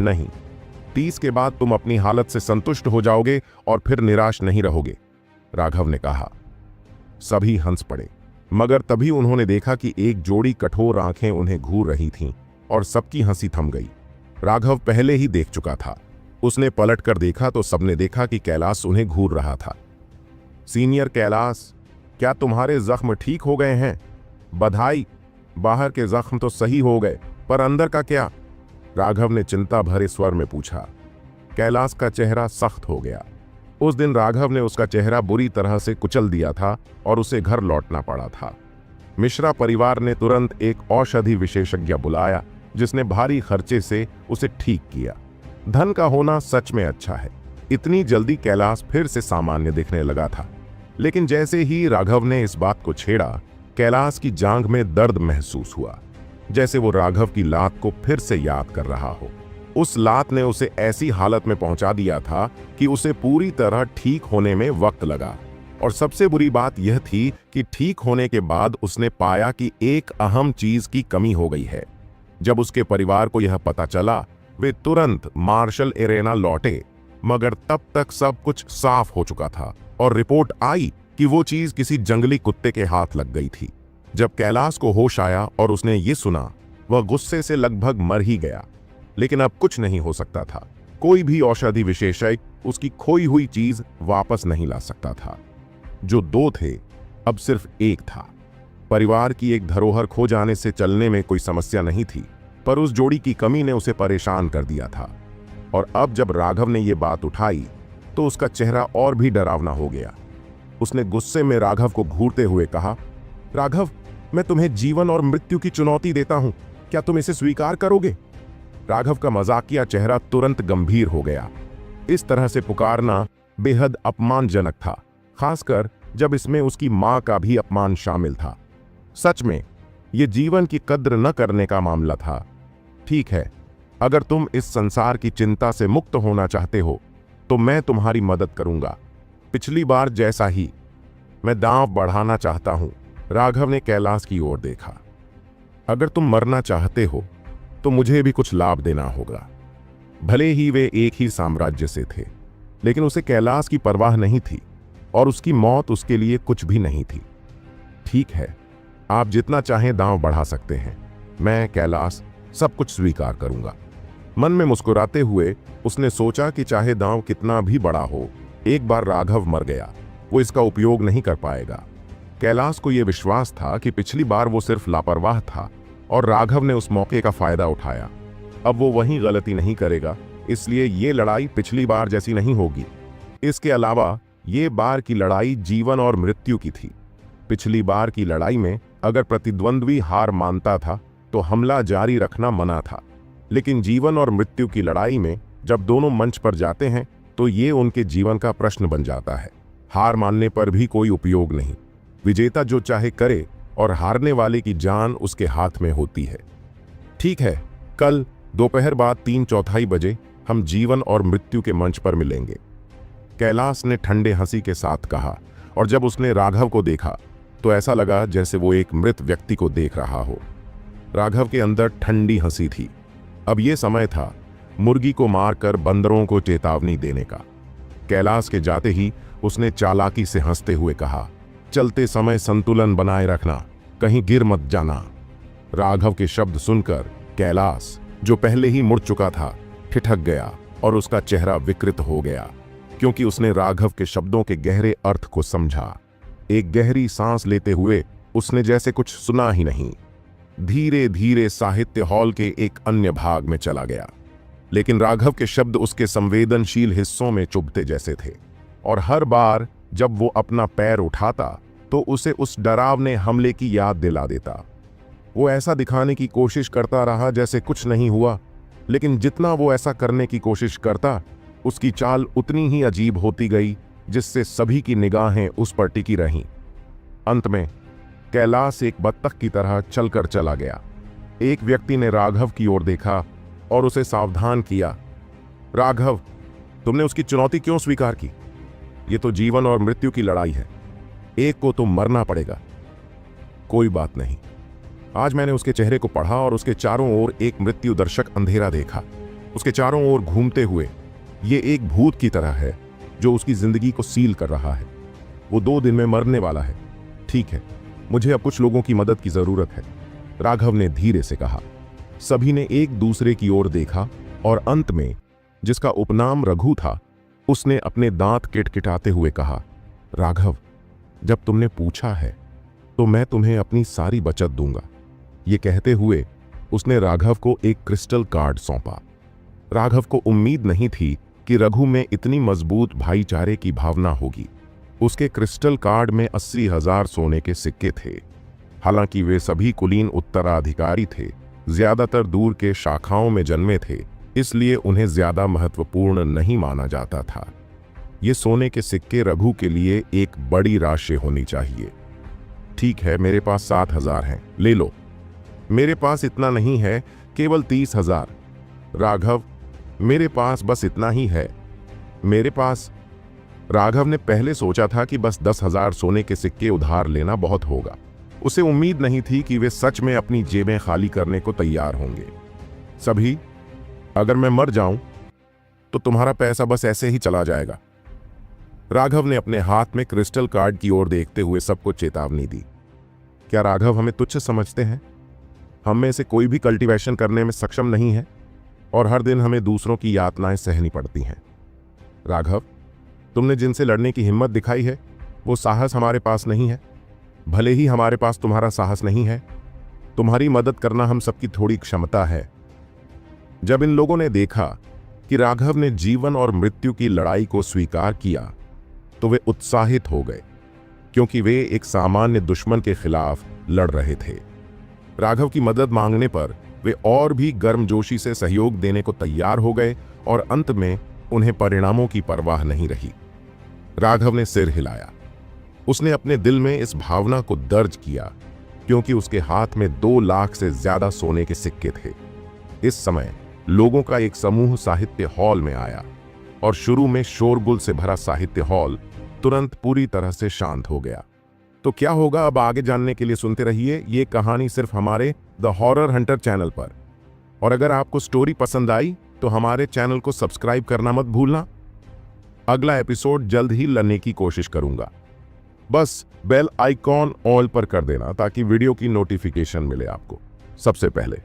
नहीं, 30 के बाद तुम अपनी हालत से संतुष्ट हो जाओगे और फिर निराश नहीं रहोगे, राघव ने कहा। सभी हंस पड़े, मगर तभी उन्होंने देखा कि एक जोड़ी कठोर आंखें उन्हें घूर रही थीं और सबकी हंसी थम गई। राघव पहले ही देख चुका था। उसने पलट कर देखा तो सबने देखा कि कैलाश उन्हें घूर रहा था। सीनियर कैलाश, क्या तुम्हारे जख्म ठीक हो गए हैं? बधाई, बाहर के जख्म तो सही हो गए, पर अंदर का क्या? राघव ने चिंता भरे स्वर में पूछा। कैलाश का चेहरा सख्त हो गया। उस दिन राघव ने उसका चेहरा बुरी तरह से कुचल दिया था और उसे घर लौटना पड़ा था। मिश्रा परिवार ने तुरंत एक औषधि विशेषज्ञ बुलाया, जिसने भारी खर्चे से उसे ठीक किया। धन का होना सच में अच्छा है। इतनी जल्दी कैलाश फिर से सामान्य दिखने लगा था। लेकिन जैसे ही राघव ने इस बात को छेड़ा, कैलाश की जांघ में दर्द महसूस हुआ, जैसे वो राघव की लात को फिर से याद कर रहा हो। उस लात ने उसे ऐसी हालत में पहुंचा दिया था कि उसे पूरी तरह ठीक होने में वक्त लगा। और सबसे बुरी बात यह थी कि ठीक होने के बाद उसने पाया कि एक अहम चीज की कमी हो गई है। जब उसके परिवार को यह पता चला, वे तुरंत मार्शल एरेना लौटे, मगर तब तक सब कुछ साफ हो चुका था और रिपोर्ट आई कि वो चीज किसी जंगली कुत्ते के हाथ लग गई थी। जब कैलाश को होश आया और उसने ये सुना, वह गुस्से से लगभग मर ही गया। लेकिन अब कुछ नहीं हो सकता था। कोई भी औषधि विशेषज्ञ उसकी खोई हुई चीज वापस नहीं ला सकता था। जो दो थे, अब सिर्फ एक था। परिवार की एक धरोहर खो जाने से चलने में कोई समस्या नहीं थी, पर उस जोड़ी की कमी ने उसे परेशान कर दिया था। और अब जब राघव ने यह बात उठाई तो उसका चेहरा और भी डरावना हो गया। उसने गुस्से में राघव को घूरते हुए कहा, राघव, मैं तुम्हें जीवन और मृत्यु की चुनौती देता हूं, क्या तुम इसे स्वीकार करोगे? राघव का मजाकिया चेहरा तुरंत गंभीर हो गया। इस तरह से पुकारना बेहद अपमानजनक था, खासकर जब इसमें उसकी मां का भी अपमान शामिल था। सच में यह जीवन की कद्र न करने का मामला था। ठीक है, अगर तुम इस संसार की चिंता से मुक्त होना चाहते हो तो मैं तुम्हारी मदद करूंगा। पिछली बार जैसा ही मैं दांव बढ़ाना चाहता हूं। राघव ने कैलाश की ओर देखा। अगर तुम मरना चाहते हो तो मुझे भी कुछ लाभ देना होगा। भले ही वे एक ही साम्राज्य से थे, लेकिन उसे कैलाश की परवाह नहीं थी और उसकी मौत उसके लिए कुछ भी नहीं थी। ठीक है, आप जितना चाहें दांव बढ़ा सकते हैं। मैं, कैलाश, सब कुछ स्वीकार करूंगा। मन में मुस्कुराते हुए उसने सोचा कि चाहे दांव कितना भी बड़ा हो, एक बार राघव मर गया, वो इसका उपयोग नहीं कर पाएगा। कैलाश को यह विश्वास था कि पिछली बार वो सिर्फ लापरवाह था और राघव ने उस मौके का फायदा उठाया। अब वो वही गलती नहीं करेगा, इसलिए ये लड़ाई पिछली बार जैसी नहीं होगी। इसके अलावा ये बार की लड़ाई जीवन और मृत्यु की थी। पिछली बार की लड़ाई में अगर प्रतिद्वंद्वी हार मानता था तो हमला जारी रखना मना था, लेकिन जीवन और मृत्यु की लड़ाई में जब दोनों मंच पर जाते हैं तो ये उनके जीवन का प्रश्न बन जाता है। हार मानने पर भी कोई उपयोग नहीं। विजेता जो चाहे करे और हारने वाले की जान उसके हाथ में होती है। ठीक है, कल दोपहर बाद 3/4 बजे हम जीवन और मृत्यु के मंच पर मिलेंगे, कैलाश ने ठंडे हंसी के साथ कहा। और जब उसने राघव को देखा तो ऐसा लगा जैसे वो एक मृत व्यक्ति को देख रहा हो। राघव के अंदर ठंडी हंसी थी। अब यह समय था मुर्गी को मारकर बंदरों को चेतावनी देने का। कैलाश के जाते ही उसने चालाकी से हंसते हुए कहा, चलते समय संतुलन बनाए रखना, कहीं गिर मत जाना। राघव के शब्द सुनकर कैलाश, जो पहले ही मुड़ चुका था, ठिठक गया और उसका चेहरा विकृत हो गया, क्योंकि उसने राघव के शब्दों के गहरे अर्थ को समझा। एक गहरी सांस लेते हुए उसने जैसे कुछ सुना ही नहीं, धीरे धीरे साहित्य हॉल के एक अन्य भाग में चला गया। लेकिन राघव के शब्द उसके संवेदनशील हिस्सों में चुभते जैसे थे, और हर बार जब वो अपना पैर उठाता तो उसे उस डरावने हमले की याद दिला देता। वो ऐसा दिखाने की कोशिश करता रहा जैसे कुछ नहीं हुआ, लेकिन जितना वो ऐसा करने की कोशिश करता, उसकी चाल उतनी ही अजीब होती गई, जिससे सभी की निगाहें उस पर टिकी रहीं। अंत में कैलाश एक बत्तख की तरह चलकर चला गया। एक व्यक्ति ने राघव की ओर देखा और उसे सावधान किया, राघव, तुमने उसकी चुनौती क्यों स्वीकार की? ये तो जीवन और मृत्यु की लड़ाई है। एक को तो मरना पड़ेगा। कोई बात नहीं। आज मैंने उसके चेहरे को पढ़ा और उसके चारों ओर एक मृत्युदर्शक अंधेरा देखा। उसके चारों ओर घूमते हुए ये एक भूत की तरह है जो उसकी जिंदगी को सील कर रहा है। वो 2 दिन में मरने वाला है। ठीक है, मुझे अब कुछ लोगों की मदद की जरूरत है, राघव ने धीरे से कहा। सभी ने एक दूसरे की ओर देखा और अंत में जिसका उपनाम रघु था, उसने अपने दांत किटकिटाते हुए कहा, राघव, जब तुमने पूछा है तो मैं तुम्हें अपनी सारी बचत दूंगा। ये कहते हुए उसने राघव को एक क्रिस्टल कार्ड सौंपा। राघव को उम्मीद नहीं थी कि रघु में इतनी मजबूत भाईचारे की भावना होगी। उसके क्रिस्टल कार्ड में 80,000 सोने के सिक्के थे। हालांकि वे सभी कुलीन उत्तराधिकारी थे, ज्यादातर दूर के शाखाओं में जन्मे थे, इसलिए उन्हें ज्यादा महत्वपूर्ण नहीं माना जाता था। ये सोने के सिक्के रघु के लिए एक बड़ी राशि होनी चाहिए। ठीक है, मेरे पास 7,000 हैं, ले लो। मेरे पास इतना नहीं है, केवल 30,000। राघव, मेरे पास बस इतना ही है। मेरे पास। राघव ने पहले सोचा था कि बस 10,000 सोने के सिक्के उधार लेना बहुत होगा। उसे उम्मीद नहीं थी कि वे सच में अपनी जेबें खाली करने को तैयार होंगे। सभी, अगर मैं मर जाऊं तो तुम्हारा पैसा बस ऐसे ही चला जाएगा। राघव ने अपने हाथ में क्रिस्टल कार्ड की ओर देखते हुए सबको चेतावनी दी। क्या राघव हमें तुच्छ समझते हैं? हम में से कोई भी कल्टीवेशन करने में सक्षम नहीं है और हर दिन हमें दूसरों की यातनाएं सहनी पड़ती हैं। राघव, तुमने जिनसे लड़ने की हिम्मत दिखाई है, वो साहस हमारे पास नहीं है। भले ही हमारे पास तुम्हारा साहस नहीं है, तुम्हारी मदद करना हम सबकी थोड़ी क्षमता है। जब इन लोगों ने देखा कि राघव ने जीवन और मृत्यु की लड़ाई को स्वीकार किया तो वे उत्साहित हो गए, क्योंकि वे एक सामान्य दुश्मन के खिलाफ लड़ रहे थे। राघव की मदद मांगने पर वे और भी गर्मजोशी से सहयोग देने को तैयार हो गए और अंत में उन्हें परिणामों की परवाह नहीं रही। राघव ने सिर हिलाया। उसने अपने दिल में इस भावना को दर्ज किया क्योंकि उसके हाथ में 2 लाख से ज्यादा सोने के सिक्के थे। इस समय लोगों का एक समूह साहित्य हॉल में आया और शुरू में शोरगुल से भरा साहित्य हॉल तुरंत पूरी तरह से शांत हो गया। तो क्या होगा, अब आगे जानने के लिए सुनते रहिए ये कहानी सिर्फ हमारे द हॉरर हंटर चैनल पर। और अगर आपको स्टोरी पसंद आई तो हमारे चैनल को सब्सक्राइब करना मत भूलना। अगला एपिसोड जल्द ही लाने की कोशिश करूंगा। बस बेल आइकॉन ऑल पर कर देना ताकि वीडियो की नोटिफिकेशन मिले आपको सबसे पहले।